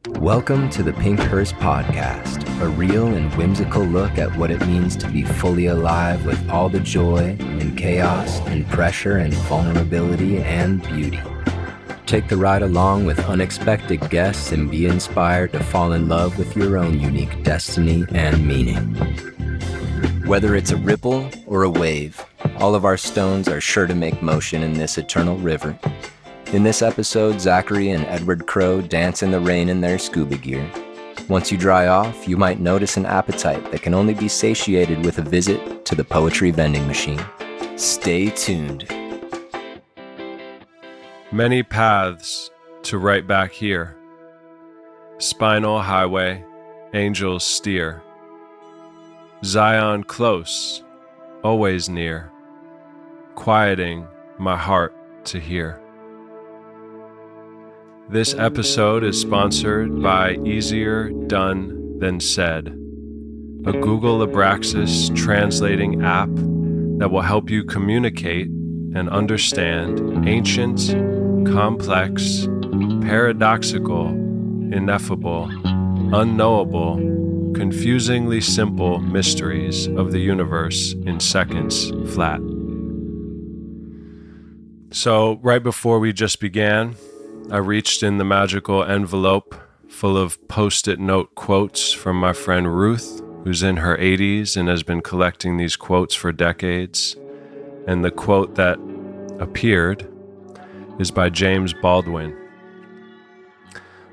Welcome to the Pinkhurst Podcast, a real and whimsical look at what it means to be fully alive with all the joy and chaos and pressure and vulnerability and beauty. Take the ride along with unexpected guests and be inspired to fall in love with your own unique destiny and meaning. Whether it's a ripple or a wave, all of our stones are sure to make motion in this eternal river. In this episode, Zachary and Edward Crowe dance in the rain in their scuba gear. Once you dry off, you might notice an appetite that can only be satiated with a visit to the poetry vending machine. Stay tuned. Many paths to right back here. Spinal highway, angels steer. Zion close, always near, quieting my heart to hear. This episode is sponsored by Easier Done Than Said, a Google Abraxas translating app that will help you communicate and understand ancient, complex, paradoxical, ineffable, unknowable, confusingly simple mysteries of the universe in seconds flat. So, right before we just began, I reached in the magical envelope full of Post-it note quotes from my friend Ruth, who's in her 80s and has been collecting these quotes for decades. And the quote that appeared is by James Baldwin.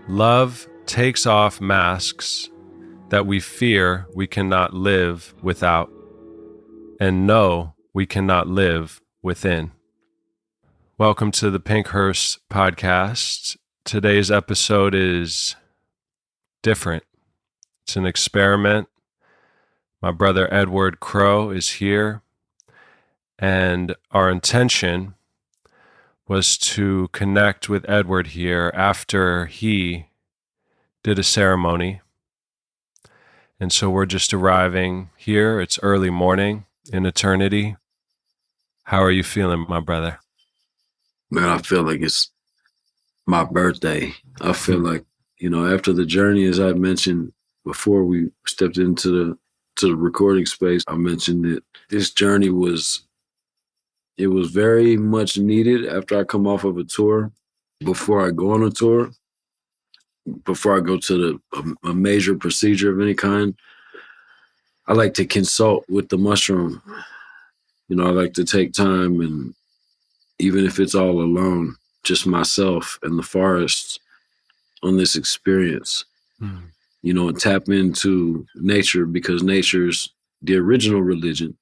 Love takes off masks that we fear we cannot live without and know we cannot live within. Welcome to the Pinkhurst Podcast. Today's episode is different. It's an experiment. My brother Edward Crowe is here, and our intention was to connect with Edward here after he did a ceremony. And so we're just arriving here. It's early morning in eternity. How are you feeling, my brother? Man, I feel like it's my birthday. I feel like, after the journey, as I mentioned before we stepped into the recording space, I mentioned that this journey was very much needed after I come off of a tour. Before I go on a tour, before I go to a major procedure of any kind, I like to consult with the mushroom. I like to take time, and even if it's all alone, just myself and the forest on this experience, and tap into nature, because nature's the original religion,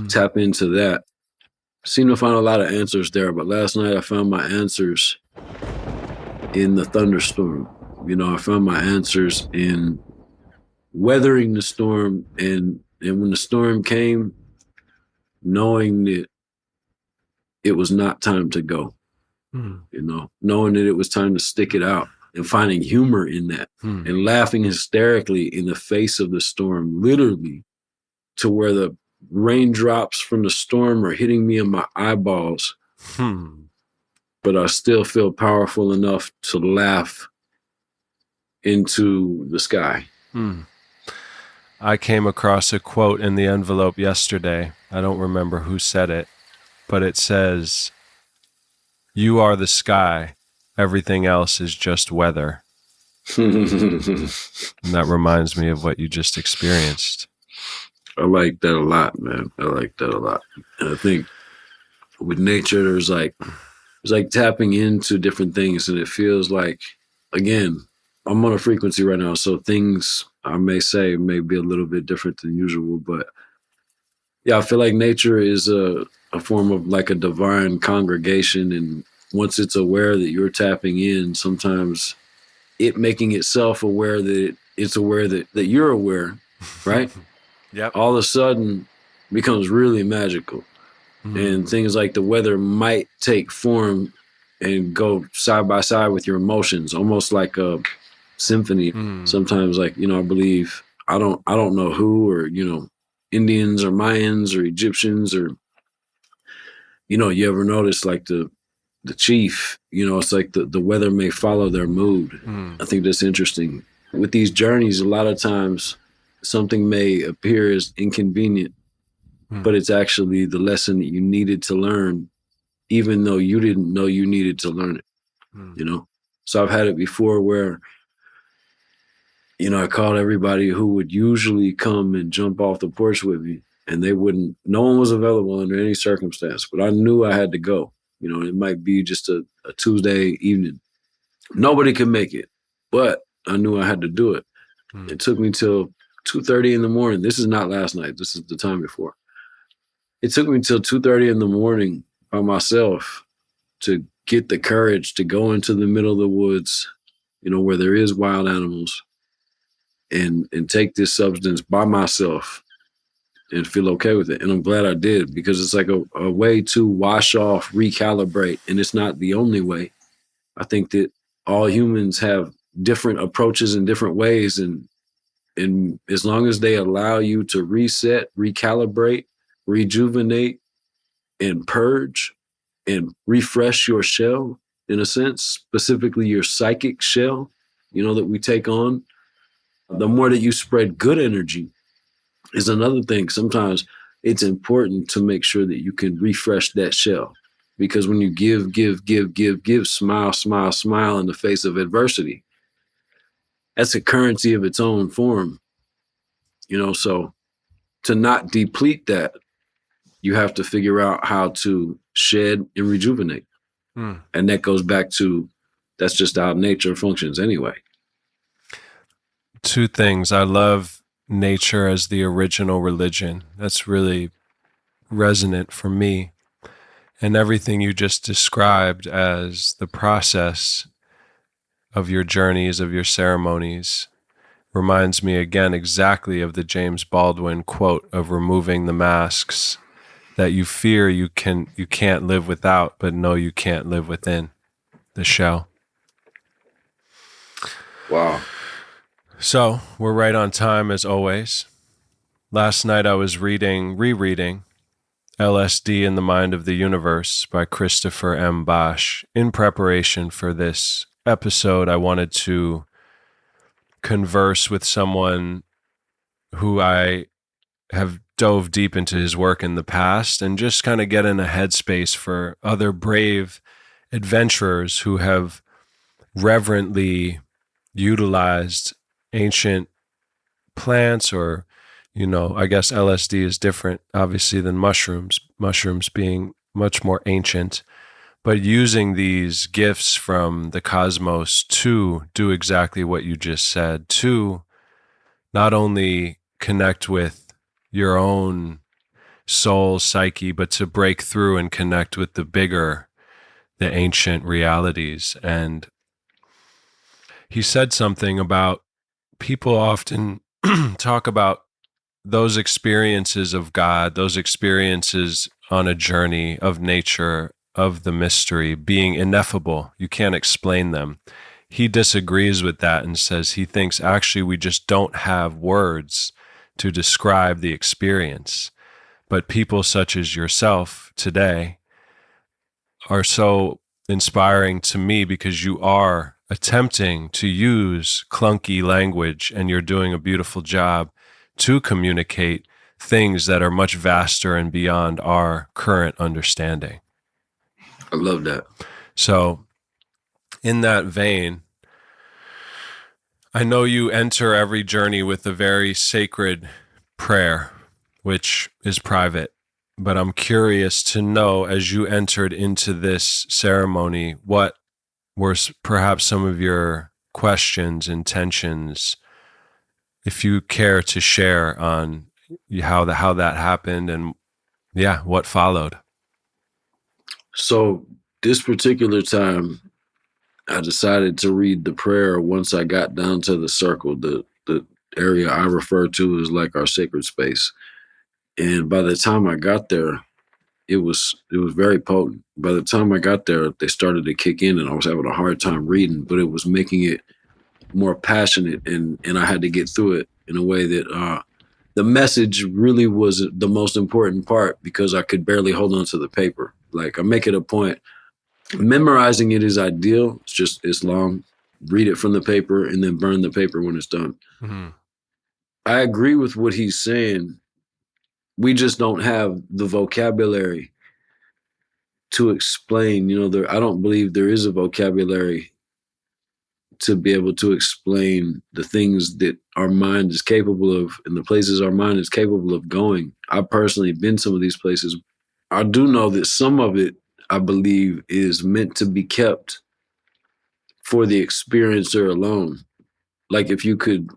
tap into that. I seem to find a lot of answers there, but last night I found my answers in the thunderstorm. I found my answers in weathering the storm, and when the storm came, knowing that it was not time to go, knowing that it was time to stick it out, and finding humor in that, and laughing hysterically in the face of the storm, literally to where the raindrops from the storm are hitting me in my eyeballs. But I still feel powerful enough to laugh into the sky. I came across a quote in the envelope yesterday. I don't remember who said it, but it says, "You are the sky. Everything else is just weather." And that reminds me of what you just experienced. I like that a lot, man. I like that a lot. And I think with nature, there's like tapping into different things, and it feels like, again, I'm on a frequency right now, so things I may say may be a little bit different than usual, but yeah, I feel like nature is a form of like a divine congregation, and once it's aware that you're tapping in, sometimes it making itself aware that it's aware that you're aware, right? Yep. All of a sudden becomes really magical. And things like the weather might take form and go side by side with your emotions, almost like a symphony. Sometimes, like, I believe, I don't know who, or, Indians or Mayans or Egyptians, or, you ever notice like the the chief, it's like the weather may follow their mood. I think that's interesting. With these journeys, a lot of times something may appear as inconvenient, but it's actually the lesson that you needed to learn, even though you didn't know you needed to learn it, So I've had it before where, I called everybody who would usually come and jump off the porch with me, and no one was available under any circumstance, but I knew I had to go. It might be just a Tuesday evening. Nobody could make it, but I knew I had to do it. It took me till 2:30 in the morning. This is not last night. This is the time before. It took me till 2:30 in the morning by myself to get the courage to go into the middle of the woods, where there is wild animals, and take this substance by myself and feel okay with it. And I'm glad I did, because it's like a way to wash off, recalibrate. And it's not the only way. I think that all humans have different approaches in different ways. And as long as they allow you to reset, recalibrate, rejuvenate, and purge and refresh your shell, in a sense, specifically your psychic shell, that we take on, the more that you spread good energy is another thing. Sometimes it's important to make sure that you can refresh that shell, because when you give, smile, smile, smile in the face of adversity, that's a currency of its own form, so to not deplete that, you have to figure out how to shed and rejuvenate. And that goes back to, that's just how nature functions anyway. Two things. I love nature as the original religion. That's really resonant for me. And everything you just described as the process of your journeys, of your ceremonies, reminds me again exactly of the James Baldwin quote of removing the masks that you fear you can't live without, but know you can't live within the shell. Wow. So we're right on time as always. Last night I was rereading LSD in the Mind of the Universe by Christopher M. Bosch. In preparation for this episode, I wanted to converse with someone who I have dove deep into his work in the past, and just kind of get in a headspace for other brave adventurers who have reverently utilized ancient plants, or, I guess LSD is different, obviously, than mushrooms being much more ancient, but using these gifts from the cosmos to do exactly what you just said, to not only connect with your own soul psyche, but to break through and connect with the ancient realities. And he said something about, people often talk about those experiences of God, those experiences on a journey of nature, of the mystery, being ineffable. You can't explain them. He disagrees with that and says he thinks actually we just don't have words to describe the experience. But people such as yourself today are so inspiring to me, because you are attempting to use clunky language, and you're doing a beautiful job to communicate things that are much vaster and beyond our current understanding. I love that. So in that vein, I know you enter every journey with a very sacred prayer, which is private, but I'm curious to know, as you entered into this ceremony, what were perhaps some of your questions, intentions, if you care to share on how that happened and what followed. So this particular time, I decided to read the prayer once I got down to the circle, the area I refer to as like our sacred space. And by the time I got there, it was very potent. By the time I got there, they started to kick in, and I was having a hard time reading, but it was making it more passionate, and I had to get through it in a way that the message really was the most important part, because I could barely hold on to the paper. Like, I make it a point Memorizing it is ideal. It's long. Read it from the paper and then burn the paper when it's done. Mm-hmm. I agree with what he's saying. We just don't have the vocabulary to explain. I don't believe there is a vocabulary to be able to explain the things that our mind is capable of and the places our mind is capable of going. I've personally been some of these places. I do know that some of it, I believe, is meant to be kept for the experiencer alone. Like if you could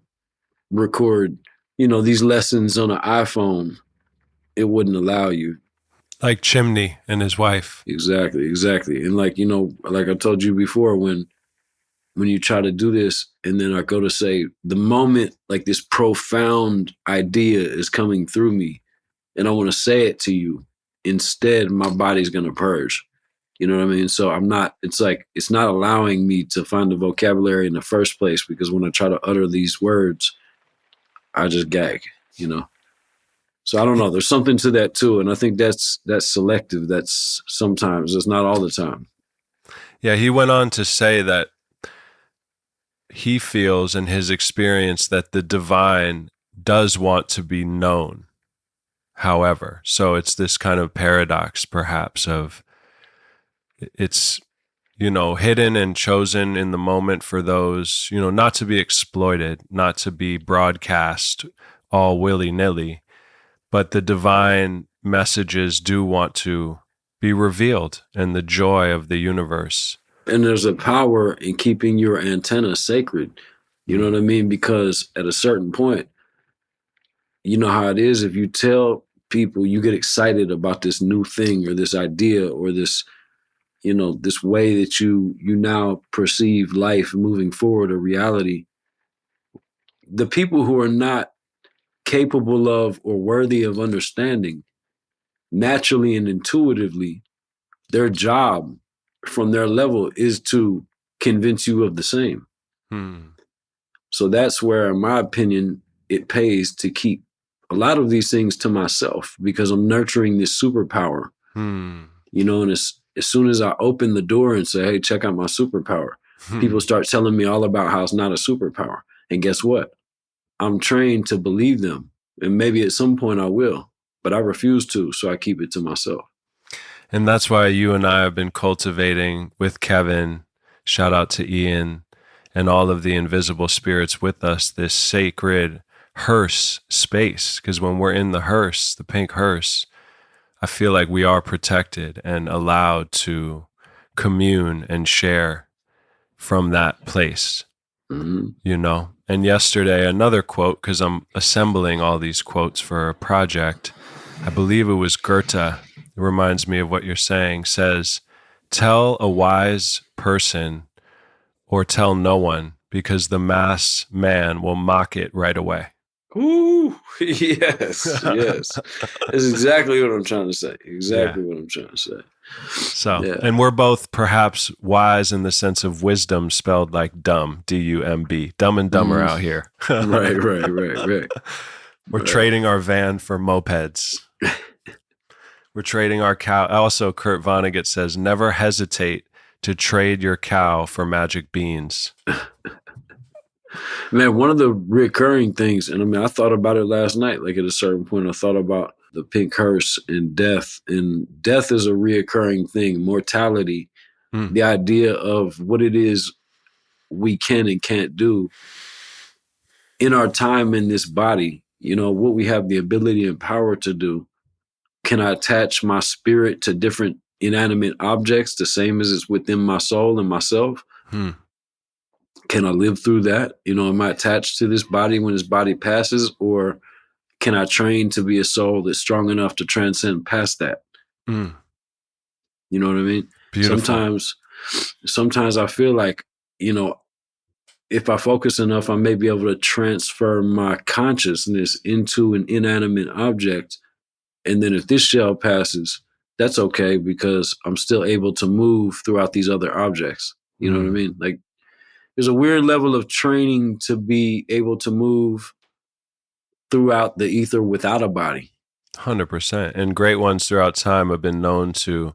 record, these lessons on an iPhone, it wouldn't allow you. Like Chimney and his wife. Exactly. And like I told you before, when you try to do this and then I go to say, the moment like this profound idea is coming through me and I want to say it to you, instead my body's going to purge. You know what I mean? So it's not allowing me to find the vocabulary in the first place, because when I try to utter these words, I just gag, So I don't know. There's something to that too. And I think that's selective. That's sometimes, it's not all the time. Yeah. He went on to say that he feels in his experience that the divine does want to be known. However, so it's this kind of paradox perhaps of it's, hidden and chosen in the moment for those, not to be exploited, not to be broadcast all willy-nilly, but the divine messages do want to be revealed and the joy of the universe. And there's a power in keeping your antenna sacred. You know what I mean? Because at a certain point, you know how it is. If you tell people, you get excited about this new thing or this idea or this, this way that you now perceive life moving forward or reality. The people who are not capable of or worthy of understanding, naturally and intuitively, their job from their level is to convince you of the same. So that's where, in my opinion, it pays to keep a lot of these things to myself, because I'm nurturing this superpower. And as soon as I open the door and say, hey, check out my superpower, people start telling me all about how it's not a superpower. And guess what? I'm trained to believe them. And maybe at some point I will, but I refuse to. So I keep it to myself. And that's why you and I have been cultivating with Kevin, shout out to Ian, and all of the invisible spirits with us, this sacred hearse space. Because when we're in the hearse, the pink hearse, I feel like we are protected and allowed to commune and share from that place, And yesterday, another quote, because I'm assembling all these quotes for a project, I believe it was Goethe, it reminds me of what you're saying, says, tell a wise person or tell no one, because the mass man will mock it right away. Ooh, yes. That's exactly what I'm trying to say. What I'm trying to say. So, and we're both perhaps wise in the sense of wisdom spelled like dumb, D-U-M-B, Dumb and Dumber out here. Right. We're trading our van for mopeds. We're trading our cow. Also, Kurt Vonnegut says, never hesitate to trade your cow for magic beans. Man, one of the recurring things, and I thought about it last night, like at a certain point, I thought about the pink hearse and death. And death is a reoccurring thing, mortality, the idea of what it is we can and can't do in our time in this body, what we have the ability and power to do. Can I attach my spirit to different inanimate objects, the same as it's within my soul and myself? Can I live through that? Am I attached to this body when this body passes, or can I train to be a soul that's strong enough to transcend past that? You know what I mean? Beautiful. Sometimes I feel like, if I focus enough, I may be able to transfer my consciousness into an inanimate object. And then if this shell passes, that's okay, because I'm still able to move throughout these other objects. You know what I mean? Like, there's a weird level of training to be able to move throughout the ether without a body. 100%. And great ones throughout time have been known to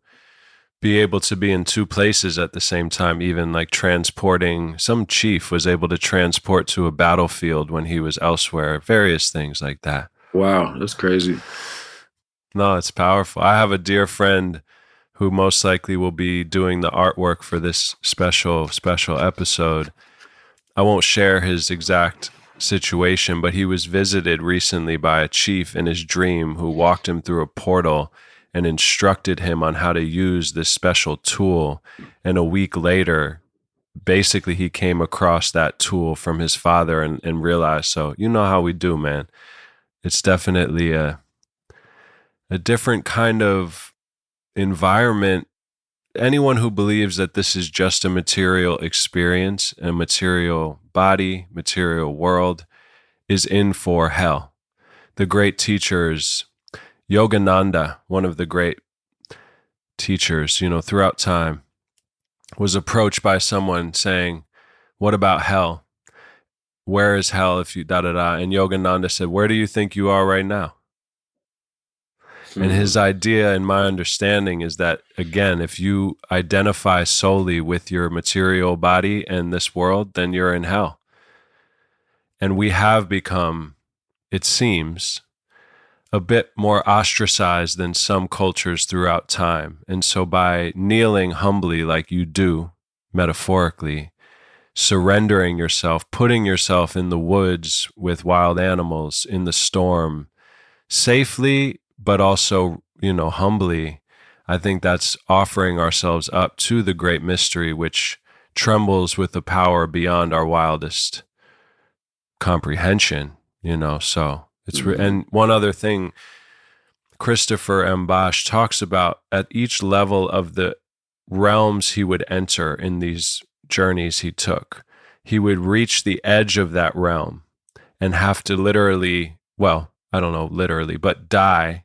be able to be in two places at the same time, even like transporting. Some chief was able to transport to a battlefield when he was elsewhere, various things like that. Wow, that's crazy. No, it's powerful. I have a dear friend who most likely will be doing the artwork for this special episode. I won't share his exact situation, but he was visited recently by a chief in his dream who walked him through a portal and instructed him on how to use this special tool. And a week later, basically he came across that tool from his father and realized, so you know how we do, man. It's definitely a different kind of environment. Anyone who believes that this is just a material experience, a material body, material world, is in for hell. The great teachers, Yogananda, one of the great teachers, throughout time, was approached by someone saying, "What about hell? Where is hell if you da-da-da?" And Yogananda said, "Where do you think you are right now?" And his idea, in my understanding, is that, again, if you identify solely with your material body and this world, then you're in hell. And we have become, it seems, a bit more ostracized than some cultures throughout time. And so by kneeling humbly like you do, metaphorically, surrendering yourself, putting yourself in the woods with wild animals, in the storm, safely, but also, humbly, I think that's offering ourselves up to the great mystery, which trembles with a power beyond our wildest comprehension, so it's, and one other thing, Christopher M. Bosch talks about at each level of the realms he would enter in these journeys he took, he would reach the edge of that realm and have to literally, well, I don't know, literally, but die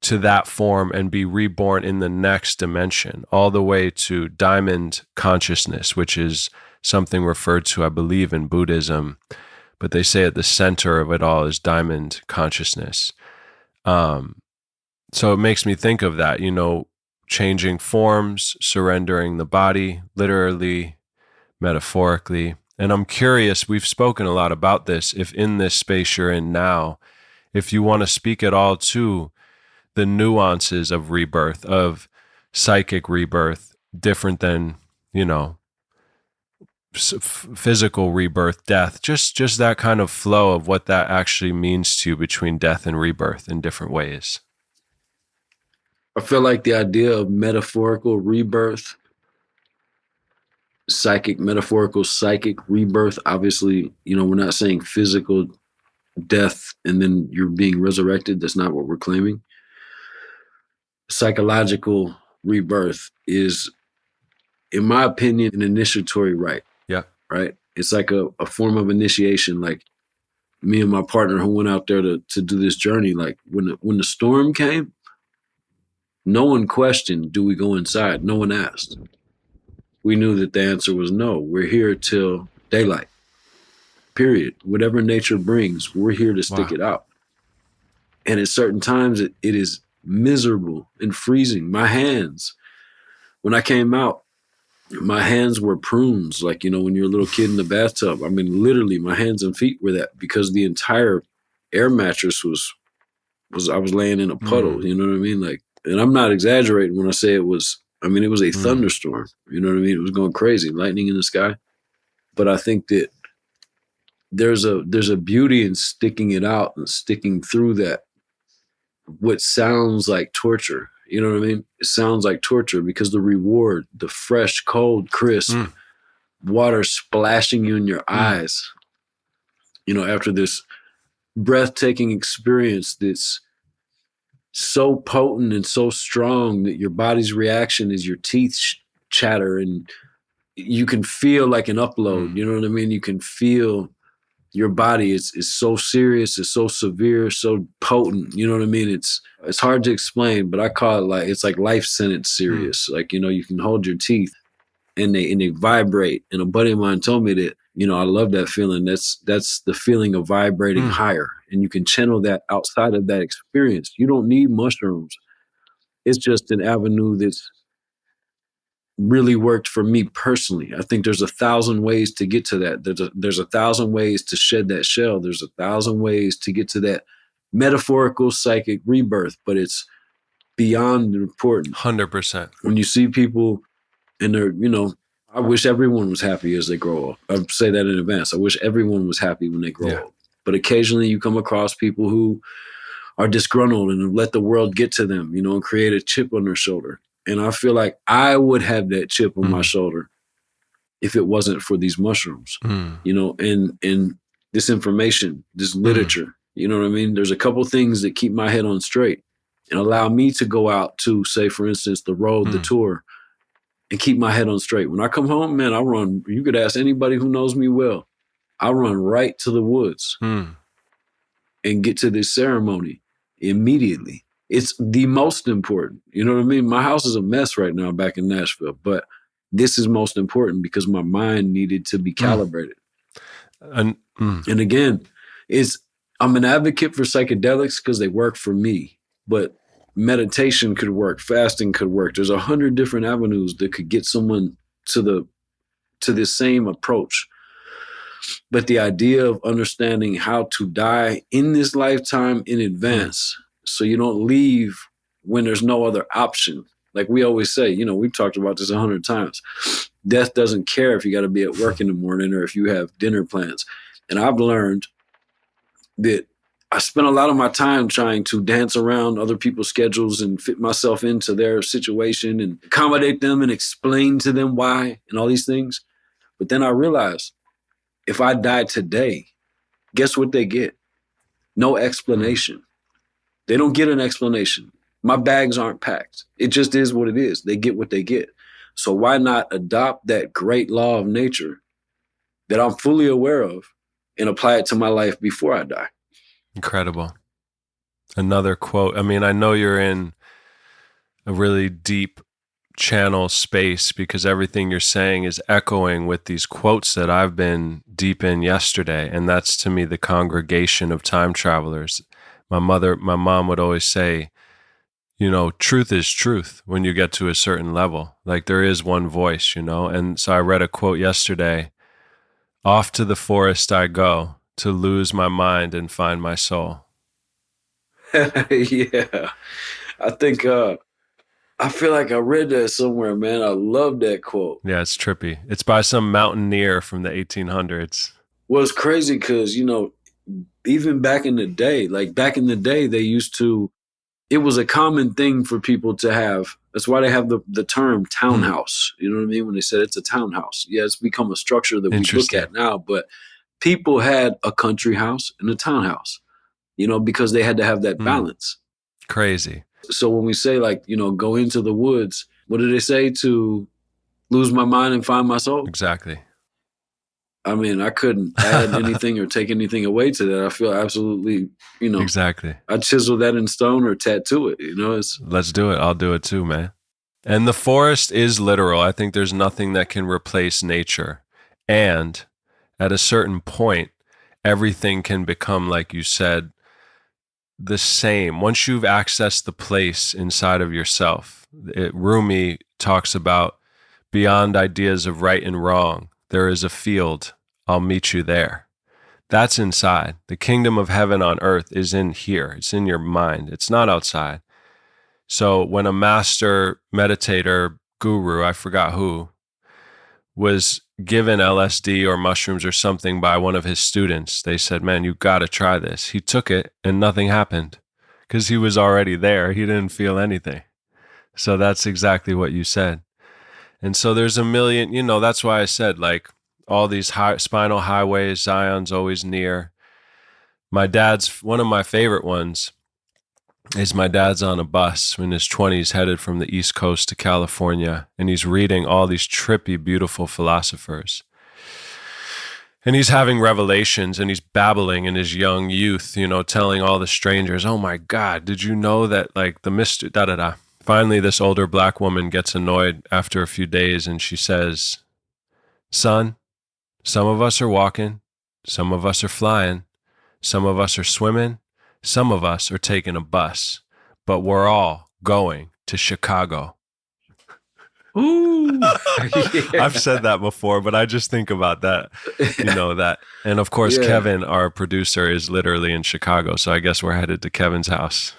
to that form and be reborn in the next dimension, all the way to diamond consciousness, which is something referred to, I believe, in Buddhism, but they say at the center of it all is diamond consciousness. So it makes me think of that, changing forms, surrendering the body, literally, metaphorically. And I'm curious, we've spoken a lot about this, if in this space you're in now, if you want to speak at all to the nuances of rebirth, of psychic rebirth, different than, physical rebirth, death, just that kind of flow of what that actually means to you between death and rebirth in different ways. I feel like the idea of metaphorical rebirth, metaphorical psychic rebirth, obviously, we're not saying physical death and then you're being resurrected. That's not what we're claiming. Psychological rebirth is, in my opinion, an initiatory rite. Yeah. Right? It's like a form of initiation. Like me and my partner who went out there to do this journey, like when the storm came, no one questioned, do we go inside? No one asked. We knew that the answer was no. We're here till daylight. Period. Whatever nature brings, we're here to stick it out. And at certain times, it is miserable and freezing. My hands, when I came out, my hands were prunes, like, when you're a little kid in the bathtub. I mean, literally, my hands and feet were that, because the entire air mattress was I was laying in a puddle, you know what I mean? Like, and I'm not exaggerating when I say it was a thunderstorm, you know what I mean? It was going crazy, lightning in the sky. But I think that there's a beauty in sticking it out and sticking through that, what sounds like torture. You know what I mean? It sounds like torture because the reward, the fresh, cold, crisp water splashing you in your eyes, after this breathtaking experience that's so potent and so strong that your body's reaction is your teeth chatter, and you can feel like an upload. You know what I mean? You can feel your body is so serious, it's so severe, so potent. You know what I mean? It's hard to explain, but I call it it's like life sentence serious. Like, you can hold your teeth and they vibrate. And a buddy of mine told me that, I love that feeling. That's the feeling of vibrating higher. And you can channel that outside of that experience. You don't need mushrooms. It's just an avenue that's really worked for me personally. I think there's 1,000 ways to get to that. There's 1,000 ways to shed that shell. There's 1,000 ways to get to that metaphorical psychic rebirth, but it's beyond important. 100%. When you see people and they're, I wish everyone was happy as they grow up. I say that in advance. I wish everyone was happy when they grow up. But occasionally you come across people who are disgruntled and have let the world get to them, and create a chip on their shoulder. And I feel like I would have that chip on my shoulder if it wasn't for these mushrooms, and this information, this literature, you know what I mean? There's a couple things that keep my head on straight and allow me to go out to, say, for instance, the road, the tour, and keep my head on straight. When I come home, man, I run. You could ask anybody who knows me well. I run right to the woods and get to this ceremony immediately. It's the most important. You know what I mean? My house is a mess right now back in Nashville, but this is most important because my mind needed to be calibrated. And again, I'm an advocate for psychedelics because they work for me, but meditation could work, fasting could work. There's 100 different avenues that could get someone to this same approach. But the idea of understanding how to die in this lifetime in advance, so you don't leave when there's no other option. Like we always say, we've talked about this 100 times. Death doesn't care if you got to be at work in the morning or if you have dinner plans. And I've learned that I spent a lot of my time trying to dance around other people's schedules and fit myself into their situation and accommodate them and explain to them why and all these things. But then I realized if I die today, guess what they get? No explanation. They don't get an explanation. My bags aren't packed. It just is what it is. They get what they get. So why not adopt that great law of nature that I'm fully aware of and apply it to my life before I die? Incredible. Another quote. I mean, I know you're in a really deep channel space because everything you're saying is echoing with these quotes that I've been deep in yesterday. And that's, to me, the congregation of time travelers. My mom would always say, truth is truth when you get to a certain level. Like there is one voice, And so I read a quote yesterday, "Off to the forest I go to lose my mind and find my soul." Yeah. I think, I feel like I read that somewhere, man. I love that quote. Yeah, it's trippy. It's by some mountaineer from the 1800s. Well, it's crazy because, even back in the day, they used to, it was a common thing for people to have. That's why they have the term townhouse. You know what I mean? When they said it's a townhouse. Yeah, it's become a structure that we look at now. But people had a country house and a townhouse, because they had to have that balance. Crazy. So when we say go into the woods, what do they say? To lose my mind and find my soul? Exactly. I mean, I couldn't add anything or take anything away to that. I feel absolutely, Exactly. I'd chisel that in stone or tattoo it, Let's do it. I'll do it too, man. And the forest is literal. I think there's nothing that can replace nature. And at a certain point, everything can become, like you said, the same. Once you've accessed the place inside of yourself, Rumi talks about beyond ideas of right and wrong, there is a field. I'll meet you there. That's inside. The kingdom of heaven on earth is in here. It's in your mind. It's not outside. So when a master meditator, guru, I forgot who, was given LSD or mushrooms or something by one of his students, they said, "Man, you got to try this." He took it and nothing happened because he was already there. He didn't feel anything. So that's exactly what you said. And so there's a million, that's why I said, all these spinal highways, Zion's always near. One of my favorite ones is my dad's on a bus in his 20s headed from the East Coast to California, and he's reading all these trippy, beautiful philosophers. And he's having revelations, and he's babbling in his young youth, telling all the strangers, "Oh my God, did you know that the mystery, da-da-da." Finally, this older black woman gets annoyed after a few days, and she says, "Son, some of us are walking, some of us are flying, some of us are swimming, some of us are taking a bus, but we're all going to Chicago." Ooh. I've said that before, but I just think about that, that. And of course, Yeah. Kevin, our producer, is literally in Chicago. So I guess we're headed to Kevin's house.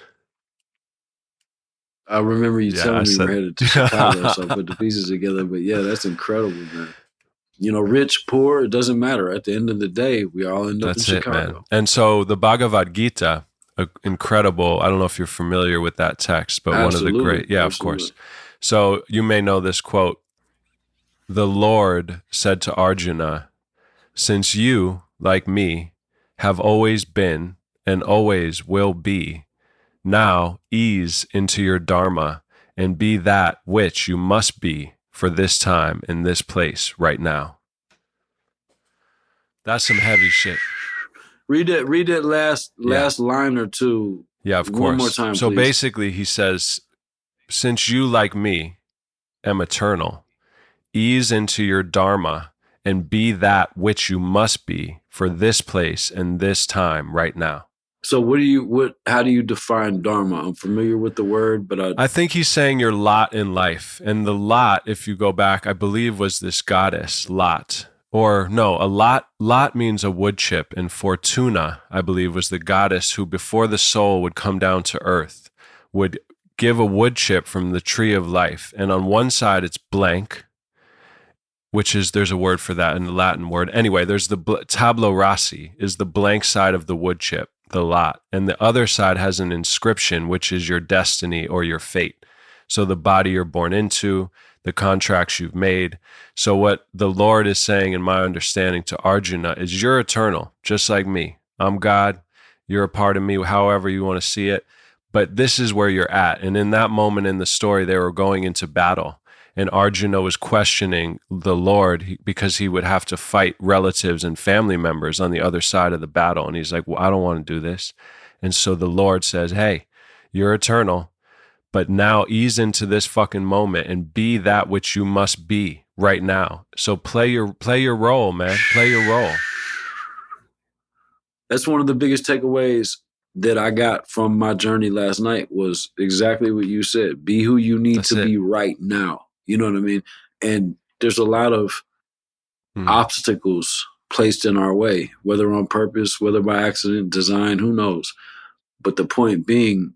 I remember you telling me we're headed to Chicago, so I put the pieces together. But yeah, that's incredible, man. Rich, poor, it doesn't matter. At the end of the day, we all end up in Chicago. That's it, man. And so the Bhagavad Gita, incredible. I don't know if you're familiar with that text, but Absolutely. One of the great, yeah, Absolutely. Of course. So you may know this quote. The Lord said to Arjuna, since you, like me, have always been and always will be, now ease into your dharma and be that which you must be for this time in this place right now. That's some heavy shit. Read that last line or two. Yeah, of course. One more time, so please. Basically he says, since you, like me, am eternal, ease into your dharma and be that which you must be for this place and this time right now. So how do you define dharma? I'm familiar with the word, but I think he's saying your lot in life. And the lot, if you go back, I believe was this goddess, Lot. Or no, a lot means a wood chip, and Fortuna, I believe, was the goddess who, before the soul would come down to earth, would give a wood chip from the tree of life. And on one side, it's blank, there's a word for that in the Latin word. Anyway, there's the tabula rasa, is the blank side of the wood chip, the lot. And the other side has an inscription, which is your destiny or your fate. So the body you're born into, the contracts you've made. So what the Lord is saying, in my understanding, to Arjuna is you're eternal, just like me. I'm God. You're a part of me, however you want to see it. But this is where you're at. And in that moment in the story, they were going into battle. And Arjuna was questioning the Lord because he would have to fight relatives and family members on the other side of the battle. And he's like, well, I don't want to do this. And so the Lord says, hey, you're eternal, but now ease into this fucking moment and be that which you must be right now. So play your role, man. Play your role. That's one of the biggest takeaways that I got from my journey last night was exactly what you said. Be who you need to be right now. You know what I mean? And there's a lot of obstacles placed in our way, whether on purpose, whether by accident, design, who knows? But the point being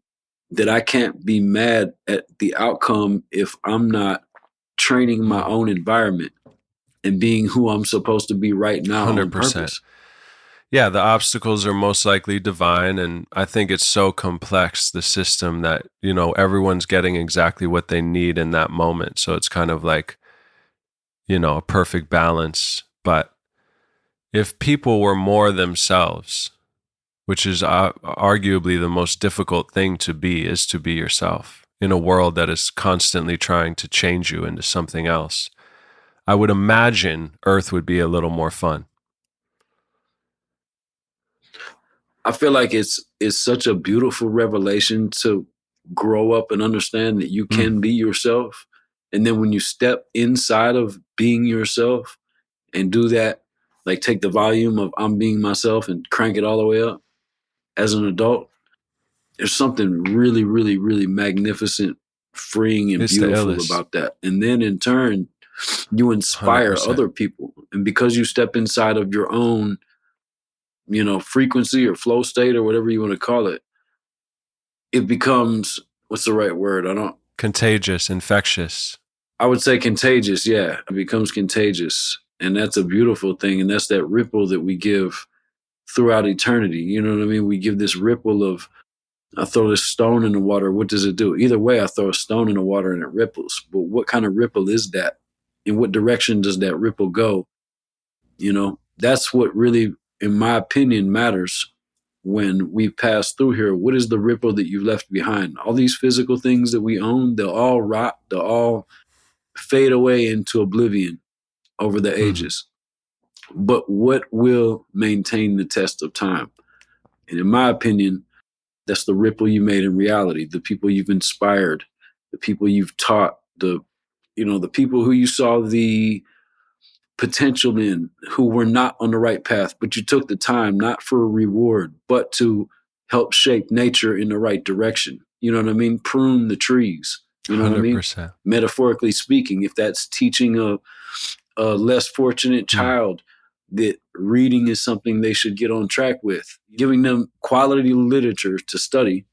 that I can't be mad at the outcome if I'm not training my own environment and being who I'm supposed to be right now 100%. On purpose. Yeah, the obstacles are most likely divine, and I think it's so complex, the system, that, everyone's getting exactly what they need in that moment. So it's kind of like, a perfect balance. But if people were more themselves, which is arguably the most difficult thing to be, is to be yourself in a world that is constantly trying to change you into something else, I would imagine Earth would be a little more fun. I feel like it's such a beautiful revelation to grow up and understand that you can be yourself. And then when you step inside of being yourself and do that, like take the volume of I'm being myself and crank it all the way up as an adult, there's something really, really, really magnificent, freeing, and beautiful about that. And then in turn, you inspire 100%. Other people. And because you step inside of your own frequency or flow state or whatever you want to call it, it becomes, what's the right word? Contagious, infectious. I would say contagious. Yeah. It becomes contagious. And that's a beautiful thing. And that's that ripple that we give throughout eternity. You know what I mean? We give this ripple of, I throw this stone in the water. What does it do? Either way, I throw a stone in the water and it ripples. But what kind of ripple is that? In what direction does that ripple go? That's what really, in my opinion, matters when we pass through here. What is the ripple that you left behind? All these physical things that we own, they'll all rot, they'll all fade away into oblivion over the ages. But what will maintain the test of time? And in my opinion, that's the ripple you made in reality, the people you've inspired, the people you've taught, the people who you saw the potential in, who were not on the right path, but you took the time not for a reward, but to help shape nature in the right direction. You know what I mean? Prune the trees. You know what I mean? 100%. Metaphorically speaking, if that's teaching a less fortunate child that reading is something they should get on track with, giving them quality literature to study,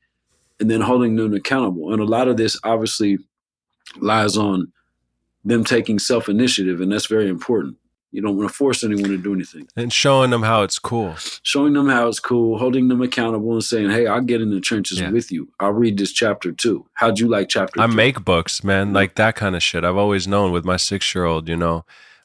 and then holding them accountable. And a lot of this obviously lies on them taking self-initiative, and that's very important. You don't want to force anyone to do anything. And showing them how it's cool. Showing them how it's cool, holding them accountable and saying, hey, I'll get in the trenches with you. I'll read this chapter too. How'd you like chapter 3? I make books, man, like that kind of shit. I've always known with my 6-year-old,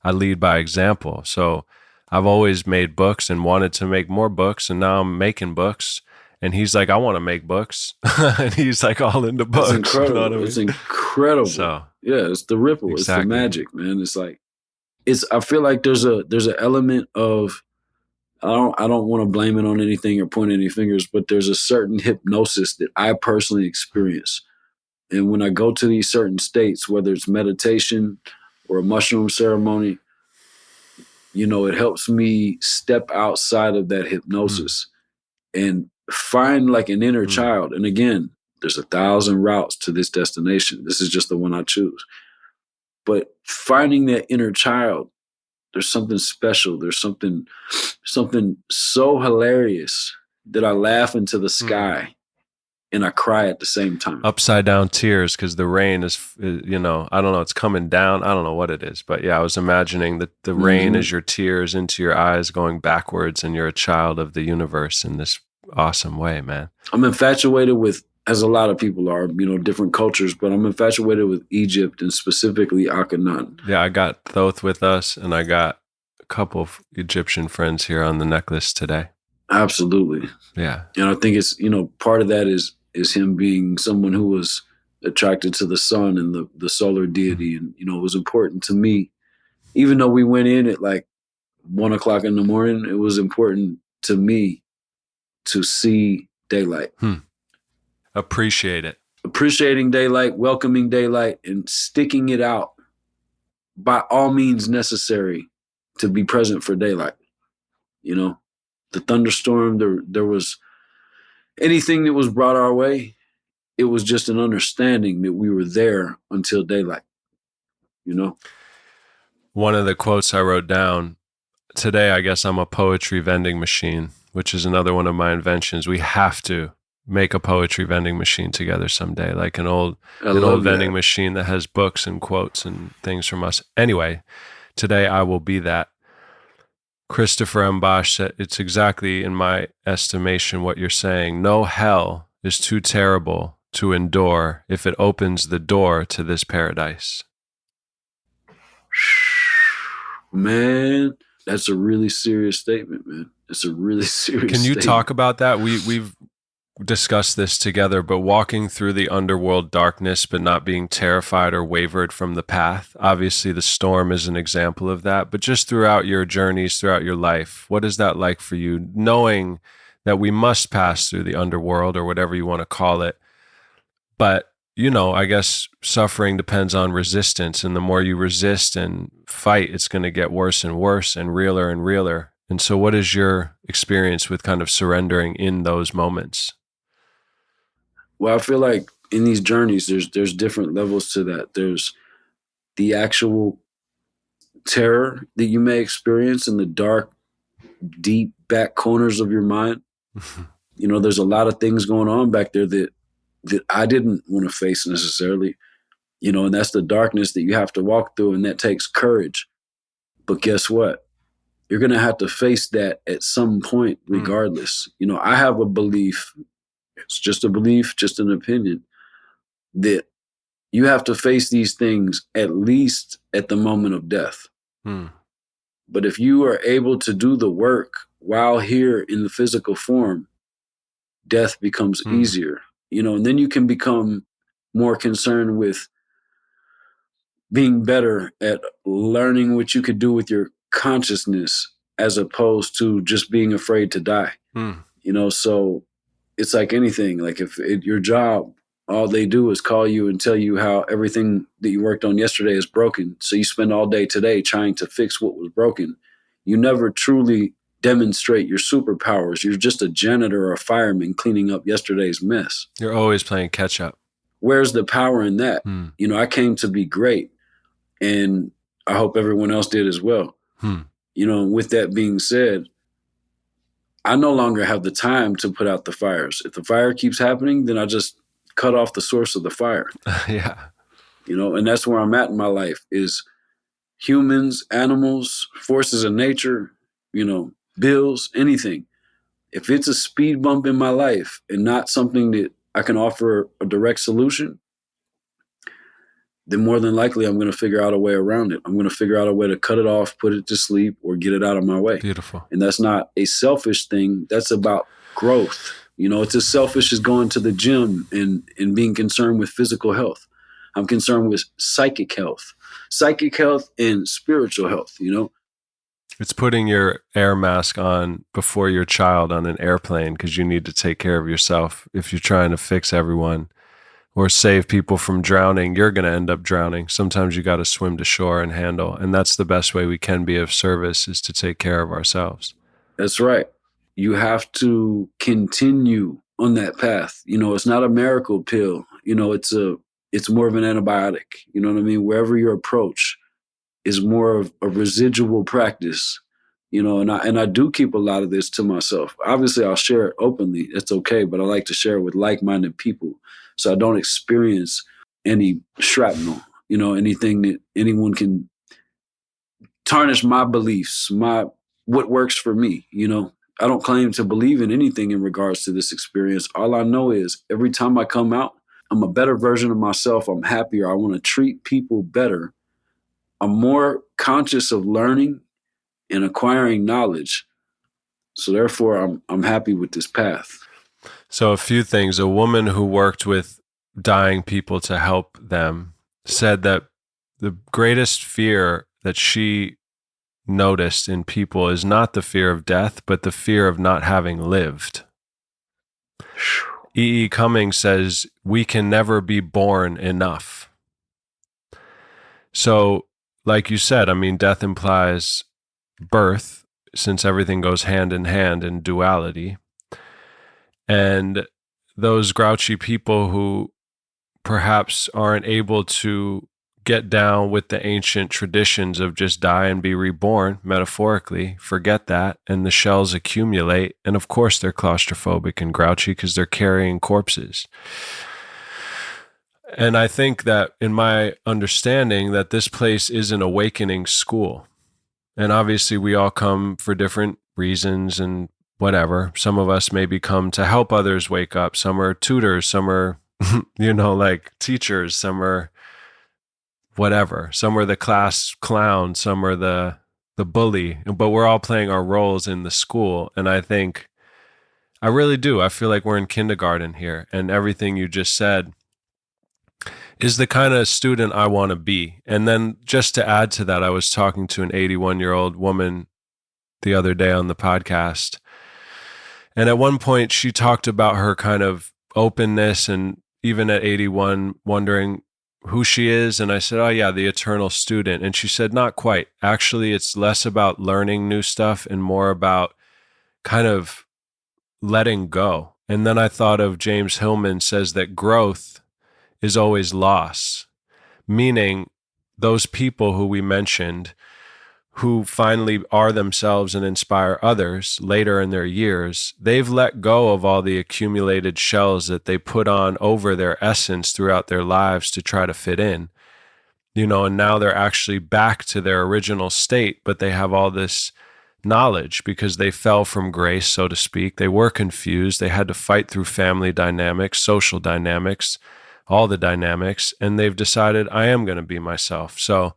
I lead by example. So I've always made books and wanted to make more books, and now I'm making books. And he's like, I want to make books. And he's like all into books. It's incredible. You know what I mean? It's incredible. So, yeah, it's the ripple. Exactly. It's the magic, man. It's like, I feel like there's an element of, I don't want to blame it on anything or point any fingers, but there's a certain hypnosis that I personally experience. And when I go to these certain states, whether it's meditation or a mushroom ceremony, it helps me step outside of that hypnosis and find like an inner child. And again, there's 1,000 routes to this destination. This is just the one I choose. But finding that inner child, there's something special. There's something so hilarious that I laugh into the sky and I cry at the same time. Upside down tears because the rain is, I don't know, it's coming down. I don't know what it is. But yeah, I was imagining that the rain is your tears into your eyes going backwards, and you're a child of the universe in this awesome way, man. I'm infatuated with, as a lot of people are, different cultures, but I'm infatuated with Egypt and specifically Akhenaten. Yeah, I got Thoth with us, and I got a couple of Egyptian friends here on the necklace today. Absolutely. Yeah. And I think it's, part of that is him being someone who was attracted to the sun and the solar deity. And, it was important to me, even though we went in at like 1 o'clock in the morning, it was important to me to see daylight. Appreciate it. Appreciating daylight, welcoming daylight, and sticking it out by all means necessary to be present for daylight. The thunderstorm, there was anything that was brought our way, it was just an understanding that we were there until daylight. One of the quotes I wrote down today, I guess I'm a poetry vending machine, which is another one of my inventions. We have to make a poetry vending machine together someday, like an old vending machine that has books and quotes and things from us. Anyway, today I will be that. Christopher M. Bosch said, it's exactly, in my estimation, what you're saying. No hell is too terrible to endure if it opens the door to this paradise. Man, that's a really serious statement, man. It's a really serious Can you statement. talk about that? We've discussed this together, but walking through the underworld darkness, but not being terrified or wavered from the path. Obviously, the storm is an example of that, but just throughout your journeys, throughout your life, what is that like for you, knowing that we must pass through the underworld or whatever you want to call it? But, I guess suffering depends on resistance, and the more you resist and fight, it's going to get worse and worse and realer and realer. And so what is your experience with kind of surrendering in those moments? Well, I feel like in these journeys, there's different levels to that. There's the actual terror that you may experience in the dark, deep back corners of your mind. There's a lot of things going on back there that I didn't want to face necessarily, and that's the darkness that you have to walk through, and that takes courage. But guess what? You're going to have to face that at some point regardless. I have a belief. It's just a belief, just an opinion, that you have to face these things at least at the moment of death. But if you are able to do the work while here in the physical form, death becomes easier, and then you can become more concerned with being better at learning what you could do with your consciousness as opposed to just being afraid to die. So it's like anything. Like if your job, all they do is call you and tell you how everything that you worked on yesterday is broken. So you spend all day today trying to fix what was broken. You never truly demonstrate your superpowers. You're just a janitor or a fireman cleaning up yesterday's mess. You're always playing catch up. where's the power in that? Hmm. You know, I came to be great, and I hope everyone else did as well. You know, with that being said, I no longer have the time to put out the fires. If the fire keeps happening, then I just cut off the source of the fire. Yeah. You know, and that's where I'm at in my life is humans, animals, forces of nature, you know, bills, anything. If it's a speed bump in my life and not something that I can offer a direct solution, then more than likely I'm going to figure out a way around it. I'm going to figure out a way to cut it off, put it to sleep, or get it out of my way. Beautiful. And that's not a selfish thing. That's about growth. You know, it's as selfish as going to the gym and being concerned with physical health. I'm concerned with psychic health and spiritual health, you know? It's putting your air mask on before your child on an airplane because you need to take care of yourself. If you're trying to fix everyone or save people from drowning, you're going to end up drowning. Sometimes you got to swim to shore and handle. And that's the best way we can be of service, is to take care of ourselves. That's right. You have to continue on that path. You know, it's not a miracle pill. You know, it's more of an antibiotic. You know what I mean? Wherever your approach is more of a residual practice, you know, and I do keep a lot of this to myself. Obviously, I'll share it openly. It's okay, but I like to share it with like-minded people so I don't experience any shrapnel, you know, anything that anyone can tarnish my beliefs, what works for me, you know. I don't claim to believe in anything in regards to this experience. All I know is every time I come out, I'm a better version of myself. I'm happier. I want to treat people better. I'm more conscious of learning and acquiring knowledge. So therefore, I'm happy with this path. So a few things. A woman who worked with dying people to help them said that the greatest fear that she noticed in people is not the fear of death, but the fear of not having lived. E. Cummings says, we can never be born enough. So, like you said, I mean, death implies birth, since everything goes hand in hand in duality. And those grouchy people who perhaps aren't able to get down with the ancient traditions of just die and be reborn, metaphorically, forget that, and the shells accumulate. And of course, they're claustrophobic and grouchy because they're carrying corpses. And I think that in my understanding that this place is an awakening school. And obviously we all come for different reasons and whatever. Some of us maybe come to help others wake up. Some are tutors, some are, you know, like teachers, some are whatever. Some are the class clown, some are the bully, but we're all playing our roles in the school. And I think, I really do. I feel like we're in kindergarten here, and everything you just said is the kind of student I want to be. And then just to add to that, I was talking to an 81-year-old woman the other day on the podcast. And at one point she talked about her kind of openness, and even at 81, wondering who she is. And I said, oh yeah, the eternal student. And she said, not quite. Actually, it's less about learning new stuff and more about kind of letting go. And then I thought of James Hillman says that growth is always loss, meaning those people who we mentioned who finally are themselves and inspire others later in their years, they've let go of all the accumulated shells that they put on over their essence throughout their lives to try to fit in, you know, and now they're actually back to their original state, but they have all this knowledge because they fell from grace, so to speak. They were confused. They had to fight through family dynamics, social dynamics, all the dynamics, and they've decided, I am going to be myself. So